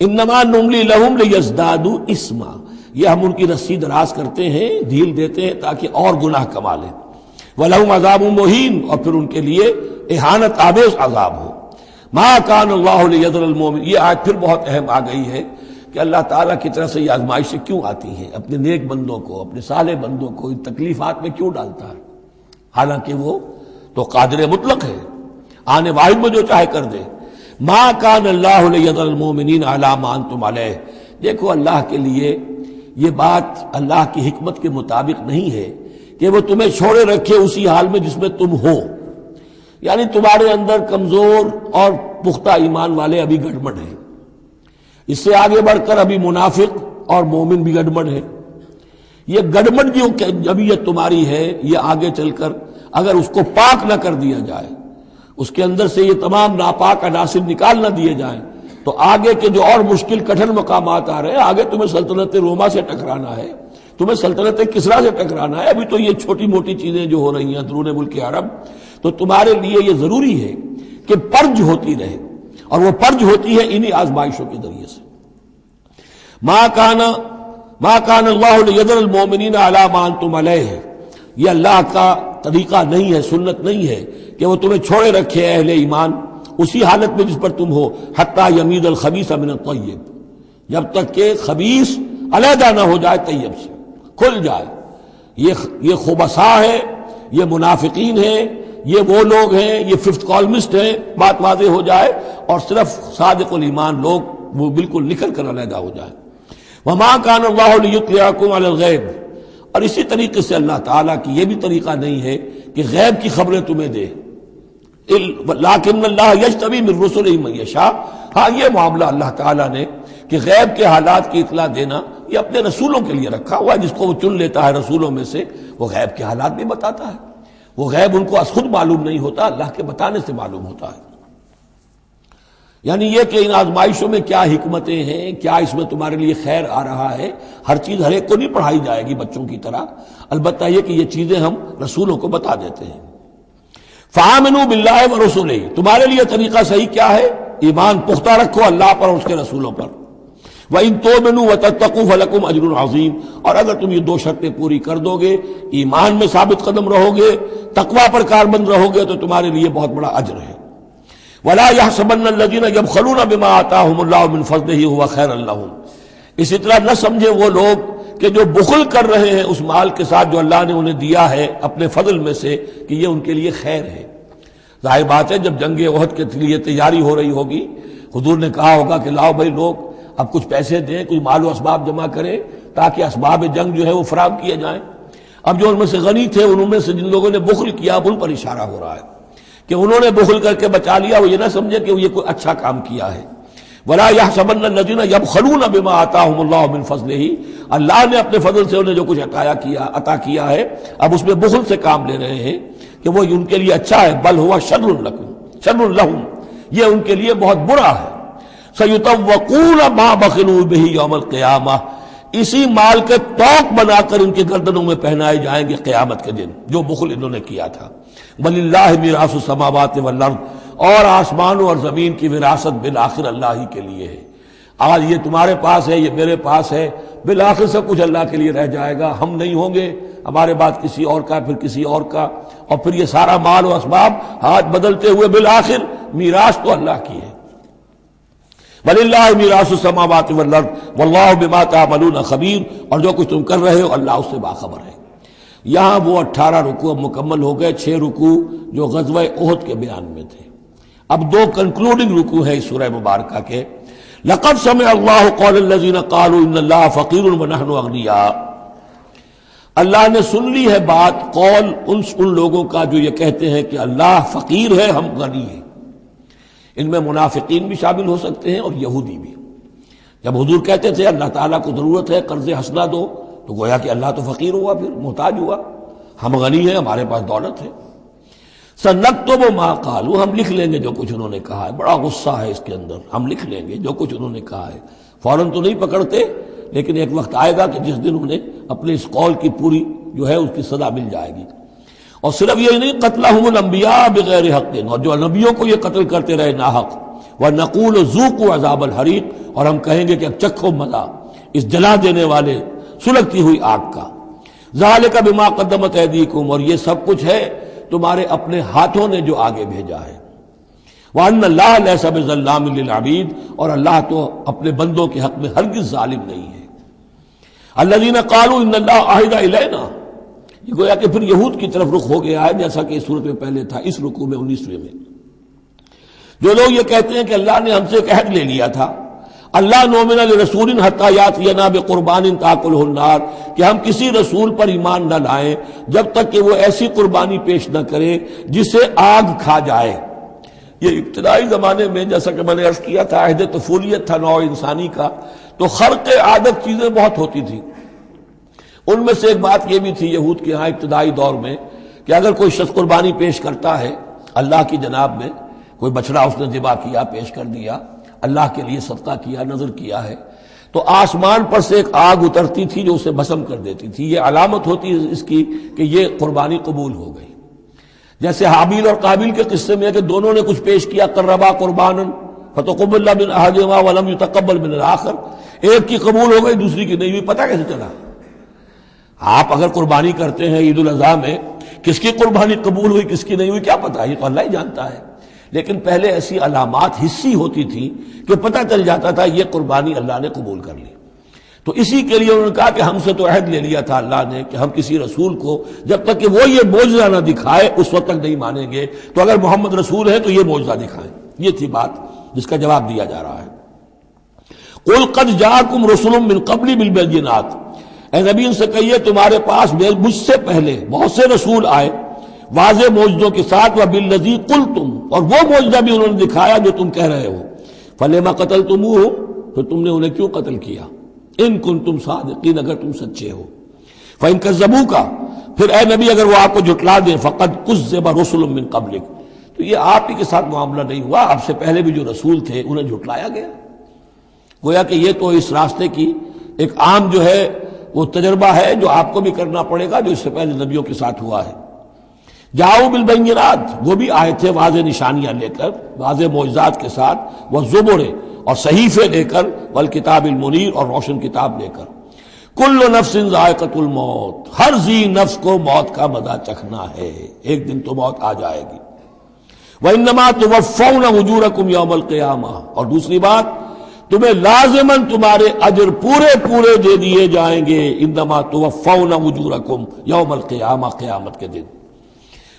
انما نملي لهم ليزدادوا اثما، یہ ہم ان کی رسی دراز کرتے ہیں، ڈھیل دیتے ہیں تاکہ اور گناہ کما لیں. وَلَهُمْ عَذَابٌ مُهِينٌ، اور پھر ان کے لیے اہانت آمیز عذاب ہو. ما كان الله ليذر المؤمن، یہ آیت پھر بہت اہم آ گئی ہے کہ اللہ تعالیٰ کی طرف سے یہ آزمائشیں کیوں آتی ہیں، اپنے نیک بندوں کو، اپنے صالح بندوں کو ان تکلیفات میں کیوں ڈالتا ہے، حالانکہ وہ تو قادر مطلق ہے، آنے واحد میں جو چاہے کر دے. ما كان الله ليذر المؤمنين على ما انتم عليه، دیکھو اللہ کے لیے یہ بات اللہ کی حکمت کے مطابق نہیں ہے کہ وہ تمہیں چھوڑے رکھے اسی حال میں جس میں تم ہو. یعنی تمہارے اندر کمزور اور پختہ ایمان والے ابھی گڑبڑ ہیں، اس سے آگے بڑھ کر ابھی منافق اور مومن بھی گڑبڑ ہے. یہ گڑبڑ جو جبیت تمہاری ہے، یہ آگے چل کر اگر اس کو پاک نہ کر دیا جائے، اس کے اندر سے یہ تمام ناپاک عناصر نکال نہ دیے جائیں، تو آگے کے جو اور مشکل کٹھن مقامات آ رہے ہیں، آگے تمہیں سلطنت روما سے ٹکرانا ہے، تمہیں سلطنت کسریٰ سے ٹکرانا ہے. ابھی تو یہ چھوٹی موٹی چیزیں جو ہو رہی ہیں اندرون ملک عرب، تو تمہارے لیے یہ ضروری ہے کہ پرج ہوتی رہے، اور وہ پرج ہوتی ہے انہی آزمائشوں کے ذریعے سے. ما کان اللہ لیذر المؤمنین علی ما انتم علیہ، یہ اللہ کا طریقہ نہیں ہے، سنت نہیں ہے کہ وہ تمہیں چھوڑے رکھے اہل ایمان اسی حالت میں جس پر تم ہو، حتی یمیز الخبیث من الطیب، جب تک کہ خبیث علیحدہ نہ ہو جائے طیب سے، کھل جائے. یہ خبثاء ہے، یہ منافقین ہیں، یہ وہ لوگ ہیں، یہ ففتھ کالمسٹ ہیں، بات واضح ہو جائے، اور صرف صادق الایمان لوگ وہ بالکل نکل کر علیحدہ ہو جائے. وما کان اللہ لیطلعکم علی الغیب، اور اسی طریقے سے اللہ تعالیٰ کی یہ بھی طریقہ نہیں ہے کہ غیب کی خبریں تمہیں دے. لیکن اللہ یجتبی من رسلہ من یشاء، ہاں یہ معاملہ اللہ تعالیٰ نے کہ غیب کے حالات کی اطلاع دینا یہ اپنے رسولوں کے لیے رکھا ہوا ہے. جس کو وہ چن لیتا ہے رسولوں میں سے، وہ غیب کے حالات بھی بتاتا ہے. وہ غیب ان کو از خود معلوم نہیں ہوتا، اللہ کے بتانے سے معلوم ہوتا ہے. یعنی یہ کہ ان آزمائشوں میں کیا حکمتیں ہیں، کیا اس میں تمہارے لیے خیر آ رہا ہے، ہر چیز ہر ایک کو نہیں پڑھائی جائے گی بچوں کی طرح، البتہ یہ کہ یہ چیزیں ہم رسولوں کو بتا دیتے ہیں. فآمنوا باللہ ورسلہ، تمہارے لیے طریقہ صحیح کیا ہے؟ ایمان پختہ رکھو اللہ پر اور اس کے رسولوں پر. وَإِن تُؤْمِنُوا وَتَتَّقُوا فَلَكُمْ أَجْرٌ عَظِيمٌ، اور اگر تم یہ دو شرطیں پوری کر دو گے، ایمان میں ثابت قدم رہو گے، تقوی پر کاربند رہو گے، تو تمہارے لیے بہت بڑا اجر ہے. وَلَا يَحْسَبَنَّ الَّذِينَ يَبْخَلُونَ بِمَا آتَاهُمُ اللَّهُ مِنْ فَضْلِهِ هُوَ خَيْرًا لَّهُمْ، اسی طرح نہ سمجھے وہ لوگ کہ جو بخل کر رہے ہیں اس مال کے ساتھ جو اللہ نے انہیں دیا ہے اپنے فضل میں سے، کہ یہ ان کے لیے خیر ہے. ظاہر بات ہے جب جنگ احد کے لیے تیاری ہو رہی ہوگی، حضور نے کہا ہوگا کہ لاؤ بھائی لوگ اب کچھ پیسے دیں، کچھ مال و اسباب جمع کریں تاکہ اسباب جنگ جو ہے وہ فراہم کیے جائیں. اب جو ان میں سے غنی تھے، ان میں سے جن لوگوں نے بخل کیا، ان پر اشارہ ہو رہا ہے کہ انہوں نے بخل کر کے بچا لیا، وہ یہ نہ سمجھے کہ یہ کوئی اچھا کام کیا ہے. وَلَا يَحْسَبَنَّ الَّذِينَ يَبْخَلُونَ بِمَا آتَاهُمُ اللَّهُ مِنْ فَضْلِهِ، اللہ نے اپنے فضل سے انہیں جو کچھ عطا کیا ہے، اب اس میں بخل سے کام لے رہے ہیں کہ وہ ان کے لیے اچھا ہے. بل هو شر لهم، یہ ان کے لیے بہت برا ہے. سَيُطَوَّقُونَ مَا بَخِلُوا بِهِ يَوْمَ الْقِيَامَةِ، اسی مال کے توق بنا کر ان کی گردنوں میں پہنائے جائیں گے قیامت کے دن، جو بخل انہوں نے کیا تھا. وَلِلَّهِ مِيرَاثُ السَّمَاوَاتِ وَالْأَرْضِ، اور آسمانوں اور زمین کی وراثت بالآخر اللہ ہی کے لیے ہے. آج یہ تمہارے پاس ہے، یہ میرے پاس ہے، بالآخر سب کچھ اللہ کے لیے رہ جائے گا. ہم نہیں ہوں گے، ہمارے بعد کسی اور کا، پھر کسی اور کا، اور پھر یہ سارا مال و اسباب ہاتھ بدلتے ہوئے بالآخر میراث تو اللہ کی ہے. وَلِلَّهِ مِيرَاثُ السَّمَاوَاتِ وَالْأَرْضِ وَاللَّهُ بِمَا تَعْمَلُونَ خَبِيرٌ، اور جو کچھ تم کر رہے ہو اللہ اس سے باخبر ہے. یہاں وہ 18 رکوع اب مکمل ہو گئے، 6 رکوع جو غزوہ احد کے بیان میں تھے. اب 2 کنکلوڈنگ رکوع ہے اس سورہ مبارکہ کے. لَقَدْ سَمِعَ اللَّهُ قَوْلَ الَّذِينَ قَالُوا إِنَّ اللَّهَ فَقِيرٌ وَنَحْنُ أَغْنِيَاءُ، اللہ نے سن لی ہے بات، قول ان لوگوں کا جو یہ کہتے ہیں کہ اللہ فقیر ہے، ہم غنی ہیں. ان میں منافقین بھی شامل ہو سکتے ہیں اور یہودی بھی. جب حضور کہتے تھے اللہ تعالیٰ کو ضرورت ہے قرض حسنہ دو، تو گویا کہ اللہ تو فقیر ہوا، پھر محتاج ہوا. ہم غنی ہیں، ہمارے پاس دولت ہے. سَنَكْتُبُ مَا قَالُوا، ہم لکھ لیں گے جو کچھ انہوں نے کہا ہے. بڑا غصہ ہے اس کے اندر، ہم لکھ لیں گے جو کچھ انہوں نے کہا ہے. فوراً تو نہیں پکڑتے، لیکن ایک وقت آئے گا کہ جس دن انہیں اپنے اس قول کی پوری جو ہے اس کی سزا مل جائے گی. اور صرف یہ نہیں، قتلہم الانبیاء بغیر حق، اور جو نبیوں کو یہ قتل کرتے رہے ناحق. وَنَقُولُ ذُوقُوا عَذَابَ الْحَرِيقِ، اور ہم کہیں گے کہ اب چکھو مزہ اس جلا دینے والے سلگتی ہوئی آگ کا. ذَلِكَ بِمَا قَدَّمَتْ أَيْدِيكُمْ، اور یہ سب کچھ ہے تمہارے اپنے ہاتھوں نے جو آگے بھیجا ہے. وَأَنَّ اللَّهَ لَيْسَ بِظَلَّامٍ لِّلْعَبِيدِ، اور اللہ تو اپنے بندوں کے حق میں ہرگز ظالم نہیں ہے. الَّذِينَ قَالُوا إِنَّ اللَّهَ عَهِدَ إِلَيْنَا، یہ گویا کہ پھر یہود کی طرف رخ ہو گیا ہے، جیسا کہ اس صورت میں پہلے تھا. اس رکوع میں 19ویں میں جو لوگ یہ کہتے ہیں کہ اللہ نے ہم سے ایک عہد لے لیا تھا، اللہ نؤمن لرسول حتی یاتینا بقربان تاکلہ النار، کہ ہم کسی رسول پر ایمان نہ لائیں جب تک کہ وہ ایسی قربانی پیش نہ کرے جسے آگ کھا جائے. یہ ابتدائی زمانے میں جیسا کہ میں نے عرض کیا تھا، عہد طفولیت تھا نوع انسانی کا، تو خرق عادت چیزیں بہت ہوتی تھی. ان میں سے ایک بات یہ بھی تھی یہود کے ہاں ابتدائی دور میں کہ اگر کوئی شخص قربانی پیش کرتا ہے اللہ کی جناب میں، کوئی بچڑا اس نے ذبح کیا، پیش کر دیا، اللہ کے لیے صدقہ کیا، نذر کیا ہے، تو آسمان پر سے ایک آگ اترتی تھی جو اسے بھسم کر دیتی تھی. یہ علامت ہوتی ہے اس کی کہ یہ قربانی قبول ہو گئی. جیسے حابیل اور قابیل کے قصے میں ہے کہ دونوں نے کچھ پیش کیا، قربا قربانا فتقبل من احدہما ولم یتقبل من الآخر، ایک کی قبول ہو گئی دوسری کی نہیں ہوئی. پتہ کیسے چلا؟ آپ اگر قربانی کرتے ہیں عید الاضحیٰ میں، کس کی قربانی قبول ہوئی کس کی نہیں ہوئی کیا پتہ، یہ تو اللہ ہی جانتا ہے. لیکن پہلے ایسی علامات حسی ہوتی تھی کہ پتہ چل جاتا تھا یہ قربانی اللہ نے قبول کر لی. تو اسی کے لیے انہوں نے کہا کہ ہم سے تو عہد لے لیا تھا اللہ نے کہ ہم کسی رسول کو جب تک کہ وہ یہ معجزہ نہ دکھائے اس وقت تک نہیں مانیں گے. تو اگر محمد رسول ہے تو یہ معجزہ دکھائیں. یہ تھی بات جس کا جواب دیا جا رہا ہے. قُلْ قَدْ جَاءَكُمْ رُسُلٌ مِّن قَبْلِ بِالْبَيِّنَاتِ، اے نبی ان سے کہیے تمہارے پاس مجھ سے پہلے بہت سے رسول آئے واضح معجزوں کے ساتھ، وَبِالَّذِي قُلْتُمْ، اور وہ معجزہ بھی انہوں نے دکھایا جو تم کہہ رہے ہو. فَلِمَ قَتَلْتُمُوهُمْ، تو تم نے انہیں کیوں قتل کیا؟ ان کنتم صادقین، اگر تم سچے ہو. فَإِن كَذَّبُوكَ، پھر اے نبی اگر وہ آپ کو جھٹلا دیں، فَقَدْ كُذِّبَ رُسُلٌ مِّن قَبْلِكَ، تو یہ آپ ہی کے ساتھ معاملہ نہیں ہوا، آپ سے پہلے بھی جو رسول تھے انہیں جھٹلایا گیا. گویا کہ یہ تو اس راستے کی ایک عام جو ہے وہ تجربہ ہے جو آپ کو بھی کرنا پڑے گا جو اس سے پہلے نبیوں کے ساتھ ہوا ہے. جاؤ بالبینات، وہ بھی آئے تھے واضح نشانیاں لے کر، واضح معجزات کے ساتھ، والزبر، اور صحیفے لے کر، والکتاب المنیر، اور روشن کتاب لے کر۔ کل نفس ذائقۃ الموت، ہر ذی نفس کو موت کا مزہ چکھنا ہے، ایک دن تو موت آ جائے گی۔ وَإِنَّمَا تُوَفَّوْنَ أُجُورَكُمْ يَوْمَ الْقِيَامَةِ، اور دوسری بات، تمہیں لازماً تمہارے اجر پورے پورے دے دیے جائیں گے۔ انما توفون اجورکم یوم القیامہ، قیامت کے دن۔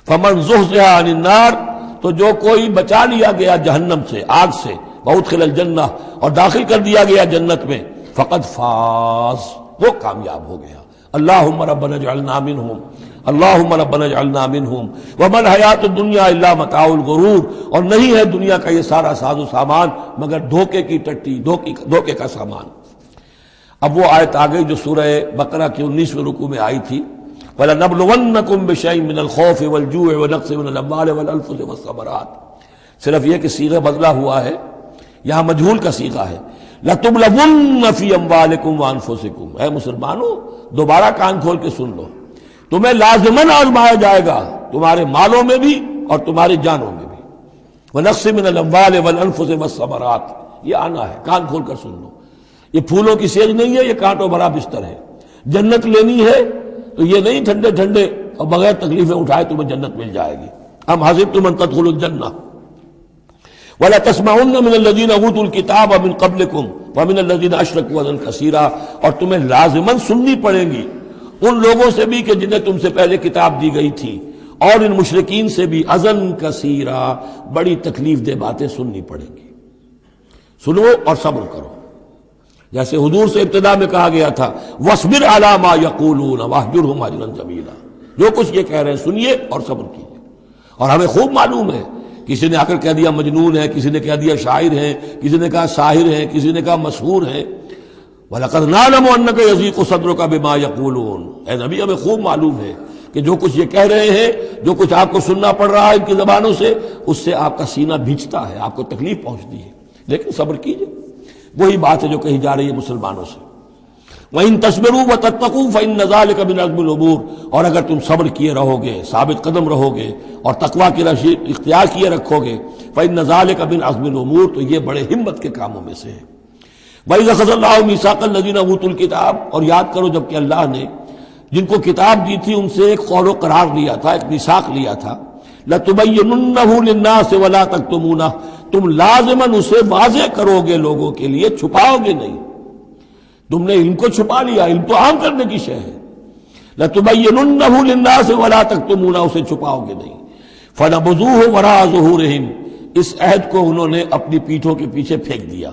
فمن زحزح عن النار، تو جو کوئی بچا لیا گیا جہنم سے، آگ سے، وادخل الجنہ، اور داخل کر دیا گیا جنت میں، فقد فاز، وہ کامیاب ہو گیا۔ اللہم ربنا اجعلنا منہم، اللہم ربنا اجعلنا منہم، وما الحیات الدنیا الا متاع الغرور، اور نہیں ہے دنیا کا یہ سارا ساز و سامان مگر دھوکے کی ٹٹی، دھوکے کا سامان۔ اب وہ آیت آ گئی جو سورہ بقرہ کے 19ویں رکوع میں آئی تھی، وَلَنَبْلُوَنَّكُمْ بِشَيْءٍ مِّنَ الْخَوْفِ وَالْجُوعِ وَنَقْصٍ مِّنَ الْأَمْوَالِ وَالْأَنفُسِ وَالثَّمَرَاتِ، صرف یہ کہ صیغہ بدلا ہوا ہے، یہاں مجہول کا صیغہ ہے۔ لَتُبْلَوُنَّ فِي أَمْوَالِكُمْ وَأَنفُسِكُمْ، اے مسلمانوں دوبارہ کان کھول کے سن لو، تمہیں لازماً آزمایا جائے گا، تمہارے مالوں میں بھی اور تمہاری جانوں میں بھی۔ وَنَقْصٍ مِّنَ الْأَمْوَالِ وَالْأَنفُسِ وَالثَّمَرَاتِ، یہ آنا ہے، کان کھول کر سن لو۔ یہ پھولوں کی سیج نہیں ہے، یہ کانٹوں بھرا بستر ہے۔ جنت لینی ہے تو یہ نہیں ٹھنڈے ٹھنڈے اور بغیر تکلیفیں اٹھائے تمہیں جنت مل جائے گی۔ ام حسبتم ان تدخلوا الجنہ وَلَتَسْمَعُنَّ مِنَ الَّذِينَ أُوتُوا الْكِتَابَ مِنْ قَبْلِكُمْ وَمِنَ الَّذِينَ أَشْرَكُوا أَذًى كَثِيرًا، اور تمہیں لازماً سننی پڑیں گی ان لوگوں سے بھی کہ جنہیں تم سے پہلے کتاب دی گئی تھی، اور ان مشرکین سے بھی اذًا کثیرا، بڑی تکلیف دہ باتیں سننی پڑیں گی۔ سنو اور صبر کرو، جیسے حضور سے ابتدا میں کہا گیا تھا وَاصْبِرْ عَلَىٰ مَا يَقُولُونَ وَاهْجُرْهُمْ هَجْرًا جَمِيلًا، جو کچھ یہ کہہ رہے ہیں سنیے اور صبر کیجیے۔ اور ہمیں خوب معلوم ہے، کسی نے آ کر کہہ دیا مجنون ہے، کسی نے کہہ دیا شاعر ہے، کسی نے کہا ساحر ہے، کسی نے کہا مسحور ہے۔ وَلَقَدْ نَعْلَمُ أَنَّكَ يَضِيقُ صَدْرُكَ بِمَا يَقُولُونَ، اے نبی ہمیں خوب معلوم ہے کہ جو کچھ یہ کہہ رہے ہیں، جو کچھ آپ کو سننا پڑ رہا ہے ان کی زبانوں سے، اس سے آپ کا سینہ بھیجتا ہے، آپ کو تکلیف پہنچتی ہے، لیکن صبر کیجیے۔ وہی بات ہے جو کہی جا رہی ہے مسلمانوں سے۔ وَإِن تَصْبِرُوا وَتَتَّقُوا فَإِنَّ ذَلِكَ مِنْ عَزْمِ الْأُمُورِ، اور اگر تم صبر کیے رہو گے، ثابت قدم رہو گے، اور تقویٰ کی رشید اختیار کیے رکھو گے، فَإِنَّ ذَلِكَ مِنْ عَزْمِ الْأُمُورِ، تو یہ بڑے ہمت کے کاموں میں سے ہے۔ وَإِذْ أَخَذَ اللَّهُ مِيثَاقَ الَّذِينَ أُوتُوا الْكِتَابَ، اور یاد کرو جب کہ اللہ نے جن کو کتاب دی تھی ان سے ایک قول و قرار لیا تھا، ایک میثاق لیا تھا، لَتُبَيِّنُنَّهُ لِلنَّاسِ وَلَا تَكْتُمُونَهُ، تم لازماً اسے واضح کرو گے لوگوں کے لیے، چھپاؤ گے نہیں۔ تم نے علم کو چھپا لیا، علم تو عام کرنے کی شے ہے۔ لَتُبَيِّنُنَّهُ لِلنَّاسِ وَلَا تَكْتُمُونَهُ، اسے چھپاؤ گے نہیں۔ فَنَبَذُوهُ وَرَاءَ ظُهُورِهِمْ، اس عہد کو انہوں نے اپنی پیٹھوں کے پیچھے پھینک دیا۔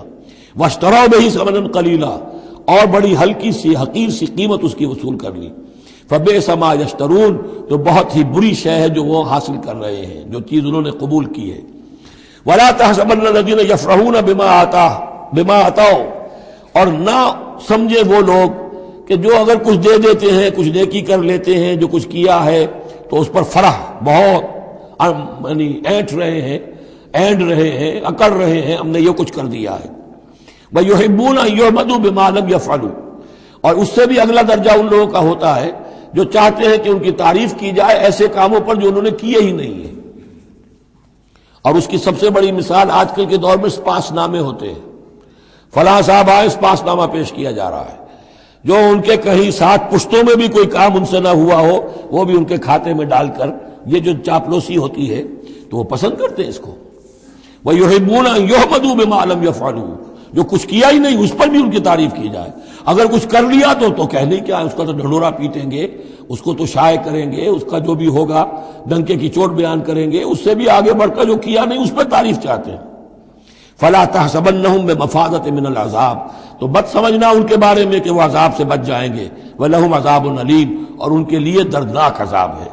وَاشْتَرَوْا بِهِ ثَمَنًا قَلِيلًا، اور بڑی ہلکی سی حقیر سی قیمت اس کی وصول کر لی۔ فَبِئْسَ مَا يَشْتَرُونَ، تو بہت ہی بری شے ہے جو وہ حاصل کر رہے ہیں، جو چیز انہوں نے قبول کی ہے۔ وَلَا تَحْسَبَنَّ الَّذِينَ يَفْرَحُونَ بِمَا آتَاهُمْ، اور نہ سمجھے وہ لوگ کہ جو اگر کچھ دے دیتے ہیں، کچھ نیکی کر لیتے ہیں، جو کچھ کیا ہے تو اس پر فرح بہت، یعنی اینٹ رہے ہیں، اینڈ رہے ہیں، اکڑ رہے ہیں، ہم نے یہ کچھ کر دیا ہے۔ وَيُحِبُّونَ أَن يُحْمَدُوا بِمَا لَمْ يَفْعَلُوا، اور اس سے بھی اگلا درجہ ان لوگوں کا ہوتا ہے جو چاہتے ہیں کہ ان کی تعریف کی جائے ایسے کاموں پر جو انہوں نے کیے ہی نہیں ہیں۔ اور اس کی سب سے بڑی مثال آج کل کے دور میں سپاس نامے ہوتے ہیں، فلاں صاحب آئے سپاس نامہ پیش کیا جا رہا ہے، جو ان کے کہیں 7 پشتوں میں بھی کوئی کام ان سے نہ ہوا ہو وہ بھی ان کے کھاتے میں ڈال کر، یہ جو چاپلوسی ہوتی ہے تو وہ پسند کرتے ہیں اس کو۔ وَيُحِبُّونَ أَن يُحْمَدُوا بِمَا لَمْ يَفْعَلُوا، جو کچھ کیا ہی نہیں اس پر بھی ان کی تعریف کی جائے، اگر کچھ کر لیا تو کہنے کیا ہے، اس کا تو ڈھنڈورا پیٹیں گے، اس کو تو شائع کریں گے، اس کا جو بھی ہوگا ڈنکے کی چوٹ بیان کریں گے، اس سے بھی آگے بڑھ کر جو کیا نہیں اس پر تعریف چاہتے ہیں۔ فَلَا تَحْسَبَنَّهُم بِمَفَازَةٍ مِّنَ الْعَذَابِ، تو مت سمجھنا ان کے بارے میں کہ وہ عذاب سے بچ جائیں گے۔ وَلَهُمْ عَذَابٌ أَلِيمٌ، اور ان کے لیے دردناک عذاب ہے۔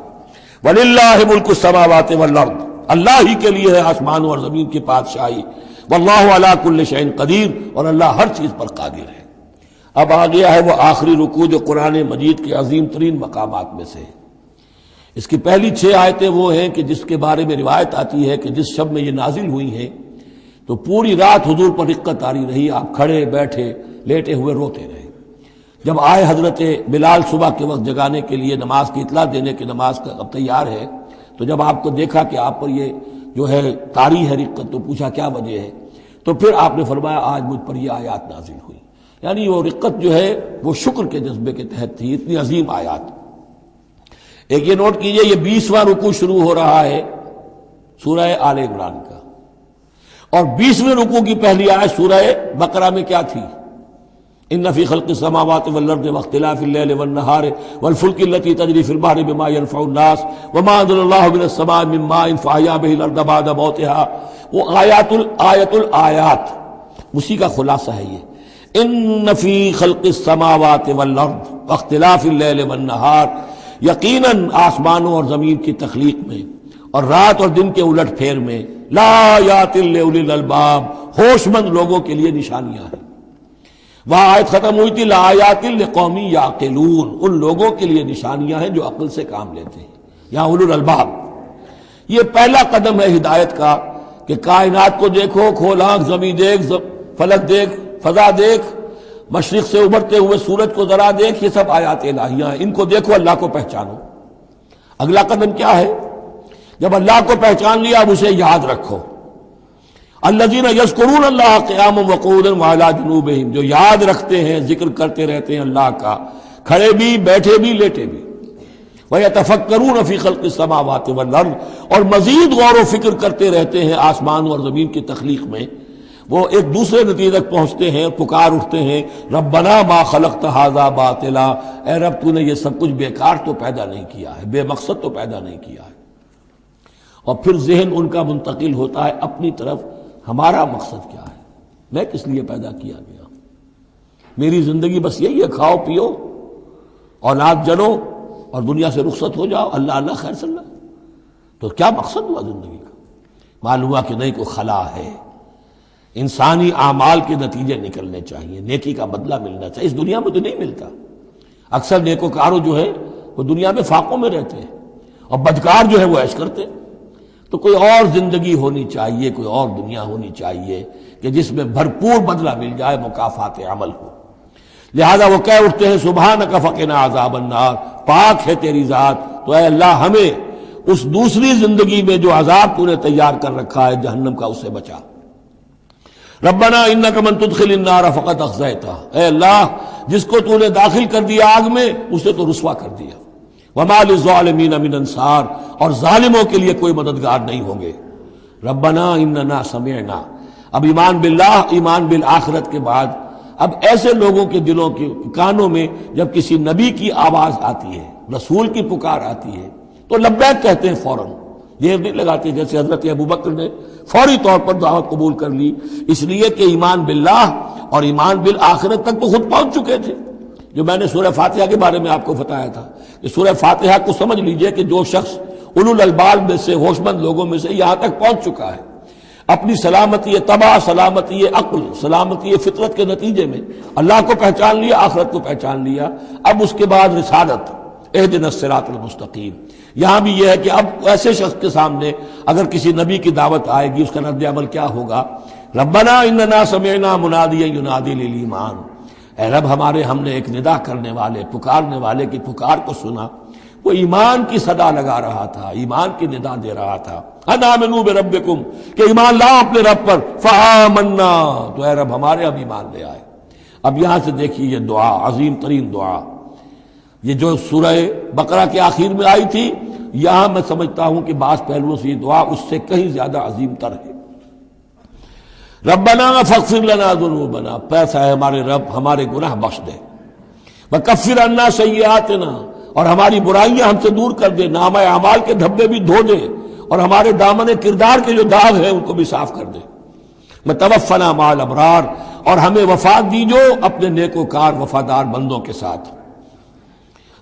وَلِلَّهِ مُلْكُ السَّمَاوَاتِ وَالْأَرْضِ، اللہ ہی کے لیے ہے آسمانوں اور زمین کی بادشاہی۔ وَاللَّهُ عَلَىٰ كُلِّ شَيْءٍ قَدِيرٌ، اور اللہ ہر چیز پر قادر ہے۔ اب آ گیا ہے وہ آخری رکوع جو قرآن مجید کے عظیم ترین مقامات میں سے ہے۔ اس کی پہلی 6 آیتیں وہ ہیں کہ جس کے بارے میں روایت آتی ہے کہ جس شب میں یہ نازل ہوئی ہیں تو پوری رات حضور پر رقت آری رہی، آپ کھڑے بیٹھے لیٹے ہوئے روتے رہے۔ جب آئے حضرت بلال صبح کے وقت جگانے کے لیے، نماز کی اطلاع دینے کہ نماز کا اب تیار ہے، تو جب آپ کو دیکھا کہ آپ پر یہ جو ہے طاری ہے رقت، تو پوچھا کیا وجہ ہے، تو پھر آپ نے فرمایا آج مجھ پر یہ آیات نازل ہوئی. یعنی وہ رقت جو ہے وہ شکر کے جذبے کے تحت تھی، اتنی عظیم آیات. ایک یہ نوٹ کیجئے، یہ 20واں رکوع شروع ہو رہا ہے سورہ آل عمران کا، اور 20ویں رکوع کی پہلی آیت سورہ بقرہ میں کیا تھی؟ ان فی خلق السماوات والارض واختلاف اللیل والنہار والفلک التی تجری فی البحر بما ينفع الناس وما انزل اللہ من السماء من ماء فاحیا به الارض بعد موتها. وہ آیات الآیات اسی کا خلاصہ ہے یہ. ان فی خلق السماوات والارض واختلاف اللیل والنہار، یقیناً آسمانوں اور زمین کی تخلیق میں اور رات اور دن کے الٹ پھیر میں، لآیات لأولی الالباب، ہوش مند لوگوں کے لیے نشانیاں ہیں. وہاں آیت ختم ہوئی تھی لآیات لقوم یعقلون، ان لوگوں کے لیے نشانیاں ہیں جو عقل سے کام لیتے ہیں. یہاں اولو الالباب. یہ پہلا قدم ہے ہدایت کا کہ کائنات کو دیکھو، کھول آنکھ، زمین دیکھ، فلک دیکھ، فضا دیکھ، مشرق سے ابھرتے ہوئے سورج کو ذرا دیکھ، یہ سب آیات الہیہ ہیں، ان کو دیکھو، اللہ کو پہچانو. اگلا قدم کیا ہے؟ جب اللہ کو پہچان لیا اب اسے یاد رکھو. الذین یذکرون اللہ قیاما وقعودا وعلی جنوبہم، جو یاد رکھتے ہیں، ذکر کرتے رہتے ہیں اللہ کا، کھڑے بھی، بیٹھے بھی، لیٹے بھی. وَيَتَفَكَّرُونَ فِي خَلْقِ السَّمَاوَاتِ وَالْأَرْضِ، اور مزید غور و فکر کرتے رہتے ہیں آسمان اور زمین کی تخلیق میں. وہ ایک دوسرے نتیجے تک پہنچتے ہیں، پکار اٹھتے ہیں، ربنا ما خلقت ھذا باطلا، اے رب تو نے یہ سب کچھ بیکار تو پیدا نہیں کیا ہے، بے مقصد تو پیدا نہیں کیا ہے. اور پھر ذہن ان کا منتقل ہوتا ہے اپنی طرف، ہمارا مقصد کیا ہے، میں کس لیے پیدا کیا گیا، میری زندگی بس یہی ہے، کھاؤ پیو، اولاد جنو اور دنیا سے رخصت ہو جاؤ، اللہ اللہ خیر صلی اللہ. تو کیا مقصد ہوا زندگی کا؟ معلوم ہوا کہ نہیں، کوئی خلا ہے. انسانی اعمال کے نتیجے نکلنے چاہیے، نیکی کا بدلہ ملنا چاہیے. اس دنیا میں تو نہیں ملتا. اکثر نیکوکاروں جو ہے وہ دنیا میں فاقوں میں رہتے ہیں، اور بدکار جو ہے وہ عیش کرتے ہیں. تو کوئی اور زندگی ہونی چاہیے، کوئی اور دنیا ہونی چاہیے کہ جس میں بھرپور بدلہ مل جائے، مکافات عمل ہو. لہذا وہ کہہ اٹھتے ہیں سبحانک فقنا عذاب النار، پاک ہے تیری ذات، تو اے اللہ ہمیں اس دوسری زندگی میں جو عذاب تو نے تیار کر رکھا ہے جہنم کا، اس سے بچا. ربنا انک من تدخل النار فقد اخزیتہ، اے اللہ جس کو تو نے داخل کر دیا آگ میں اسے تو رسوا کر دیا. وما للظالمین من انصار، اور ظالموں کے لیے کوئی مددگار نہیں ہوں گے. ربنا اننا سمعنا، اب ایمان باللہ، ایمان بالآخرت کے بعد اب ایسے لوگوں کے دلوں کے کانوں میں جب کسی نبی کی آواز آتی ہے، رسول کی پکار آتی ہے، تو لبیک کہتے ہیں فوراً، دیر نہیں لگاتے. جیسے حضرت ابوبکر نے فوری طور پر دعوت قبول کر لی، اس لیے کہ ایمان باللہ اور ایمان بالآخرت تک تو خود پہنچ چکے تھے. جو میں نے سورہ فاتحہ کے بارے میں آپ کو بتایا تھا کہ سورہ فاتحہ کو سمجھ لیجئے کہ جو شخص اولو الالباب میں سے، ہوش مند لوگوں میں سے یہاں تک پہنچ چکا ہے، اپنی سلامتی طبع، سلامتی عقل، سلامتی فطرت کے نتیجے میں اللہ کو پہچان لیا، آخرت کو پہچان لیا. اب اس کے بعد رسالت، اہدنا الصراط المستقیم. یہاں بھی یہ ہے کہ اب ایسے شخص کے سامنے اگر کسی نبی کی دعوت آئے گی، اس کا رد عمل کیا ہوگا؟ ربنا اننا سمعنا منادیا ینادی للایمان، اے رب ہمارے، ہم نے ایک ندا کرنے والے، پکارنے والے کی پکار کو سنا، وہ ایمان کی صدا لگا رہا تھا، ایمان کی ندا دے رہا تھا. ان آمنوا بربکم، کہ ایمان لاؤ اپنے رب پر. فآمنا، تو اے رب ہمارے اب ایمان لے آئے. اب یہاں سے دیکھیے یہ دعا، عظیم ترین دعا، یہ جو سورہ بقرہ کے آخر میں آئی تھی، یہاں میں سمجھتا ہوں کہ بعض پہلوؤں سے یہ دعا اس سے کہیں زیادہ عظیم تر ہے. ربنا فاغفر لنا ذنوبنا، پیسا ہے ہمارے رب ہمارے گناہ بخش دے. وکفر عنا سیئاتنا، اور ہماری برائیاں ہم سے دور کر دے، نامہ اعمال کے دھبے بھی دھو دے، اور ہمارے دامن کردار کے جو داغ ہیں ان کو بھی صاف کر دے. وتوفنا مع الابرار، اور ہمیں وفات دیجو اپنے نیکوکار وفادار بندوں کے ساتھ.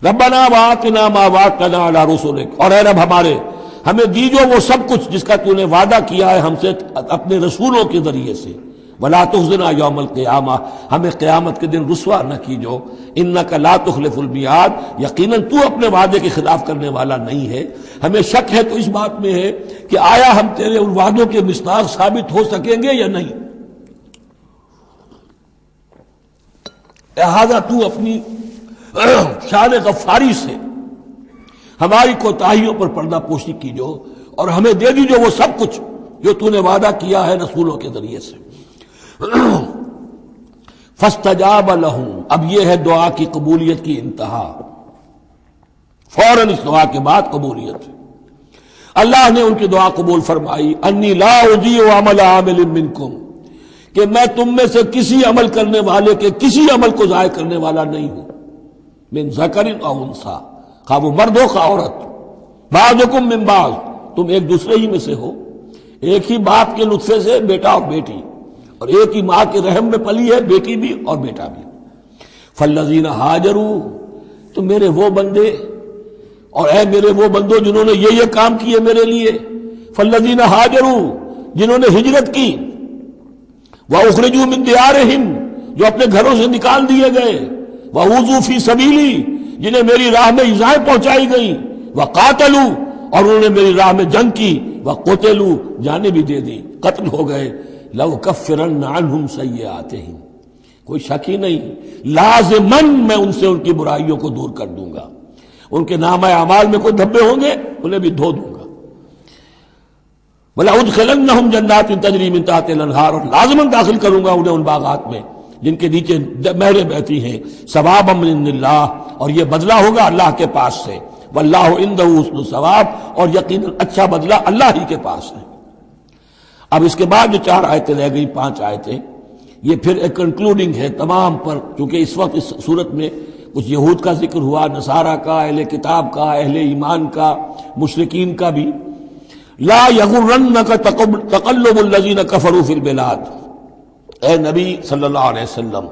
ربنا وآتنا ما وعدتنا علی رسلک، اور اے رب ہمارے، ہمیں دیجو وہ سب کچھ جس کا تو نے وعدہ کیا ہے ہم سے اپنے رسولوں کے ذریعے سے. ولا تخزنا یوم القیامہ، ہمیں قیامت کے دن رسوا نہ کیجو. انک لا تخلف المیعاد، یقیناً تو اپنے وعدے کے خلاف کرنے والا نہیں ہے. ہمیں شک ہے تو اس بات میں ہے کہ آیا ہم تیرے ان وعدوں کے مصداق ثابت ہو سکیں گے یا نہیں. لہذا تو اپنی شان غفاری سے ہماری کوتاہیوں پر پردہ پوشی کیجو اور ہمیں دے دیجو وہ سب کچھ جو تو نے وعدہ کیا ہے رسولوں کے ذریعے سے۔ فاستجاب لہم، اب یہ ہے دعا کی قبولیت کی انتہا، فوراً اس دعا کے بعد قبولیت۔ اللہ نے ان کی دعا قبول فرمائی، انی لا اضیع عمل عامل منکم، کہ میں تم میں سے کسی عمل کرنے والے کے کسی عمل کو ضائع کرنے والا نہیں ہوں، من ذکر او انثی، خواہ وہ مرد ہو خواہ عورت، بعضکم من بعض، تم ایک دوسرے ہی میں سے ہو، ایک ہی باپ کے نطفے سے بیٹا اور بیٹی، اور ایک ہی ماں کے رحم میں پلی ہے بیٹی بھی اور بیٹا بھی۔ فالذین ہاجروا، تو میرے وہ بندے اور اے میرے وہ بندوں جنہوں نے یہ کام کیے میرے لیے، فالذین ہاجروا، جنہوں نے ہجرت کی، واخرجوا من دیارہم، جو اپنے گھروں سے نکال دیے گئے، واوذوا فی سبیلی، جنہیں میری راہ میں ایذائیں پہنچائی گئیں، وقاتلوا، اور انہوں نے میری راہ میں جنگ کی، وقتلوا، جانیں بھی دے دی، قتل ہو گئے، لَأُكَفِّرَنَّ عَنْهُمْ سَيِّئَاتِهِمْ، کوئی شک ہی نہیں، لازماً میں ان سے ان کی برائیوں کو دور کر دوں گا، ان کے نامہ اعمال میں کوئی دھبے ہوں گے انہیں بھی دھو دوں گا، وَلَأُدْخِلَنَّهُمْ جَنَّاتٍ تَجْرِي مِن تَحْتِهَا الْأَنْهَارُ، اور لازماً داخل کروں گا انہیں ان باغات میں جن کے نیچے نہریں بہتی ہیں، ثوابا من عند اللہ، اور یہ بدلہ ہوگا اللہ کے پاس سے، واللہ عنده حسن الثواب، اور یقیناً اچھا بدلہ اللہ ہی کے پاس ہے۔ اب اس کے بعد جو 4 آیتیں رہ گئی، 5 آیتیں، یہ پھر ایک کنکلوڈنگ ہے تمام پر، چونکہ اس وقت اس صورت میں کچھ یہود کا ذکر ہوا، نصارہ کا، اہل کتاب کا، اہل ایمان کا، مشرکین کا بھی۔ لا یغرنک تقلب الذین کفروا فی البلاد، اے نبی صلی اللہ علیہ وسلم،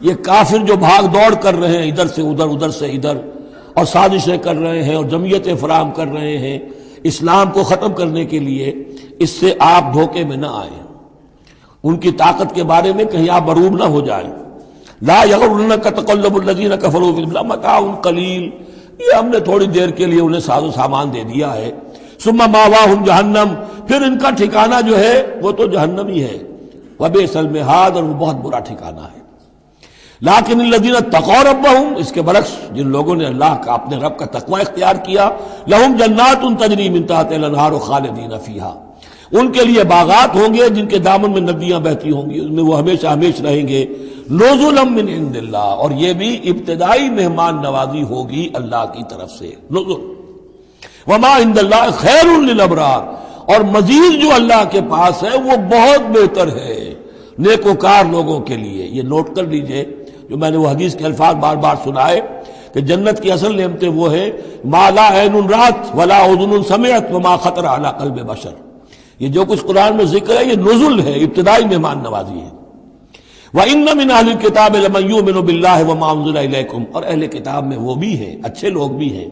یہ کافر جو بھاگ دوڑ کر رہے ہیں ادھر سے ادھر، ادھر سے ادھر، اور سازشیں کر رہے ہیں اور جمعیتیں فراہم کر رہے ہیں اسلام کو ختم کرنے کے لیے، اس سے آپ دھوکے میں نہ آئیں، ان کی طاقت کے بارے میں کہیں آپ مغرور نہ ہو جائیں۔ لا یغرنک تقلب الذین کفروا فی البلاد متاع قلیل، یہ ہم نے تھوڑی دیر کے لیے انہیں ساز و سامان دے دیا ہے، ثم ماواہم جہنم، پھر ان کا ٹھکانہ جو ہے وہ تو جہنم ہی ہے، وبئس المہاد، اور وہ بہت برا ٹھکانہ ہے۔ لیکن الذین اتقوا ربہم، اس کے برعکس جن لوگوں نے اللہ کا اپنے رب کا تقوی اختیار کیا، لہم جنات تجری من تحتہا الانہار خالدین فیہا، ان کے لیے باغات ہوں گے جن کے دامن میں ندیاں بہتی ہوں گی، اس میں وہ ہمیشہ ہمیشہ رہیں گے، نزلا من عند اللہ، اور یہ بھی ابتدائی مہمان نوازی ہوگی اللہ کی طرف سے، نزل، وما عند اللہ خیر للابرار، اور مزید جو اللہ کے پاس ہے وہ بہت بہتر ہے نیکوکار لوگوں کے لیے۔ یہ نوٹ کر لیجئے، جو میں نے وہ حدیث کے الفاظ بار بار سنائے کہ جنت کی اصل نعمتیں وہ ہے ما لا عین رات ولا اذن سمعت وما خطر علی قلب بشر، یہ جو کچھ قرآن میں ذکر ہے یہ نزل ہے، ابتدائی مہمان نوازی ہے۔ وَإِنَّ مِنْ أَهْلِ الْكِتَابِ لَمَنْ يُؤْمِنُ بِاللَّهِ وَمَا أُنزِلَ إِلَيْكُمْ، اور اہل کتاب میں وہ بھی ہیں، اچھے لوگ بھی ہیں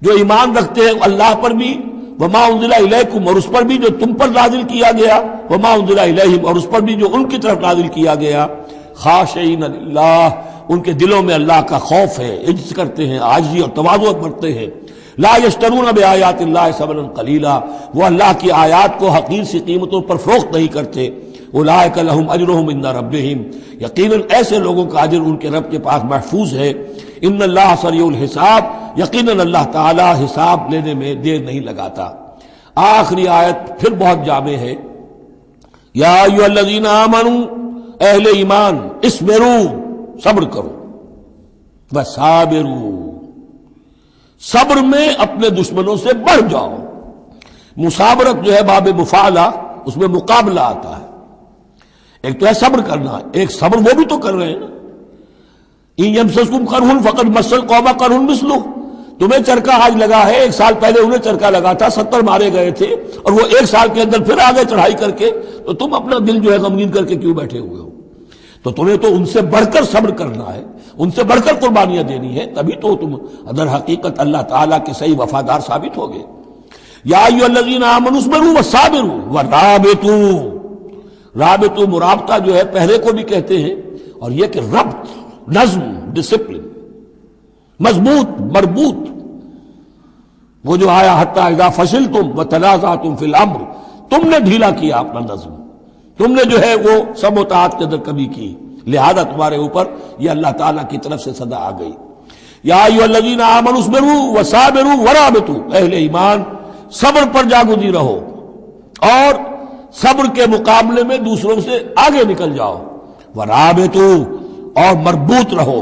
جو ایمان رکھتے ہیں اللہ پر بھی، وَمَا أُنزِلَ إِلَيْكُمْ، اور اس پر بھی جو تم پر نازل کیا گیا، وَمَا أُنزِلَ إِلَيْهِمْ، اور اس پر بھی جو ان کی طرف نازل کیا گیا، خاشعین للہ، ان کے دلوں میں اللہ کا خوف ہے، عجز کرتے ہیں، عاجزی اور تواضع برتتے ہیں، لا یشترون بآیات اللہ ثمنا قلیلا، وہ اللہ کی آیات کو حقیر سی قیمتوں پر فروخت نہیں کرتے، اولئک لہم اجرہم عند ربہم، یقیناً ایسے لوگوں کا اجر ان کے رب کے پاس محفوظ ہے، ان اللہ سریع الحساب، یقیناً اللہ تعالی حساب لینے میں دیر نہیں لگاتا۔ آخری آیت پھر بہت جامع ہے، یا ایھا الذین آمنوا، اہل ایمان، اصبروا، صبر کرو، وصابروا، صبر میں اپنے دشمنوں سے بڑھ جاؤ۔ مصابرت جو ہے باب مفاعلہ، اس میں مقابلہ آتا ہے، ایک تو ہے صبر کرنا، ایک صبر وہ بھی تو کر رہے ہیں نا، ان یمسسکم قرح فقد مس القوم قرح مثلہ، تمہیں چرکا آج لگا ہے، 1 سال پہلے انہیں چرکا لگا تھا، 70 مارے گئے تھے، اور وہ 1 سال کے اندر پھر آگے چڑھائی کر کے، تو تم اپنا دل جو ہے غمگین کر کے کیوں بیٹھے ہوئے ہو؟ تو تمہیں تو ان سے بڑھ کر صبر کرنا ہے، ان سے بڑھ کر قربانیاں دینی ہے، تبھی تو تم در حقیقت اللہ تعالیٰ کے صحیح وفادار ثابت ہوگے۔ یا ایھا الذین آمنوا اصبروا وصابروا ورابطوا، رابطوا مرابطہ جو ہے پہرے کو بھی کہتے ہیں، اور یہ کہ ربط، نظم، ڈسپلن، مضبوط، مربوط، وہ جو آیا حتی اذا فشلتم وتنازعتم فی الامر، تم نے ڈھیلا کیا اپنا نظم، تم نے جو ہے وہ سب و طاعت کے اندر کمی کی، لہذا تمہارے اوپر یہ اللہ تعالیٰ کی طرف سے صدا آ گئی۔ یا ایھا الذین آمنوا اصبروا وصابروا ورابطوا، اہل ایمان صبر پر جاگزی رہو اور صبر کے مقابلے میں دوسروں سے آگے نکل جاؤ، ورابطوا اور مربوط رہو،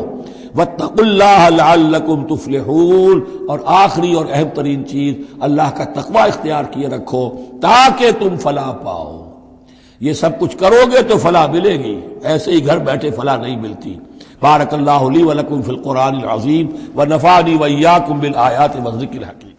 واتقوا اللہ لعلکم تفلحون، اور آخری اور اہم ترین چیز اللہ کا تقوی اختیار کیے رکھو تاکہ تم فلاح پاؤ۔ یہ سب کچھ کرو گے تو فلاح ملے گی، ایسے ہی گھر بیٹھے فلاح نہیں ملتی۔ بارک اللہ لی ولکم فی القرآن العظیم ونفعنی وإیاکم بالآیات والذکر الحکیم۔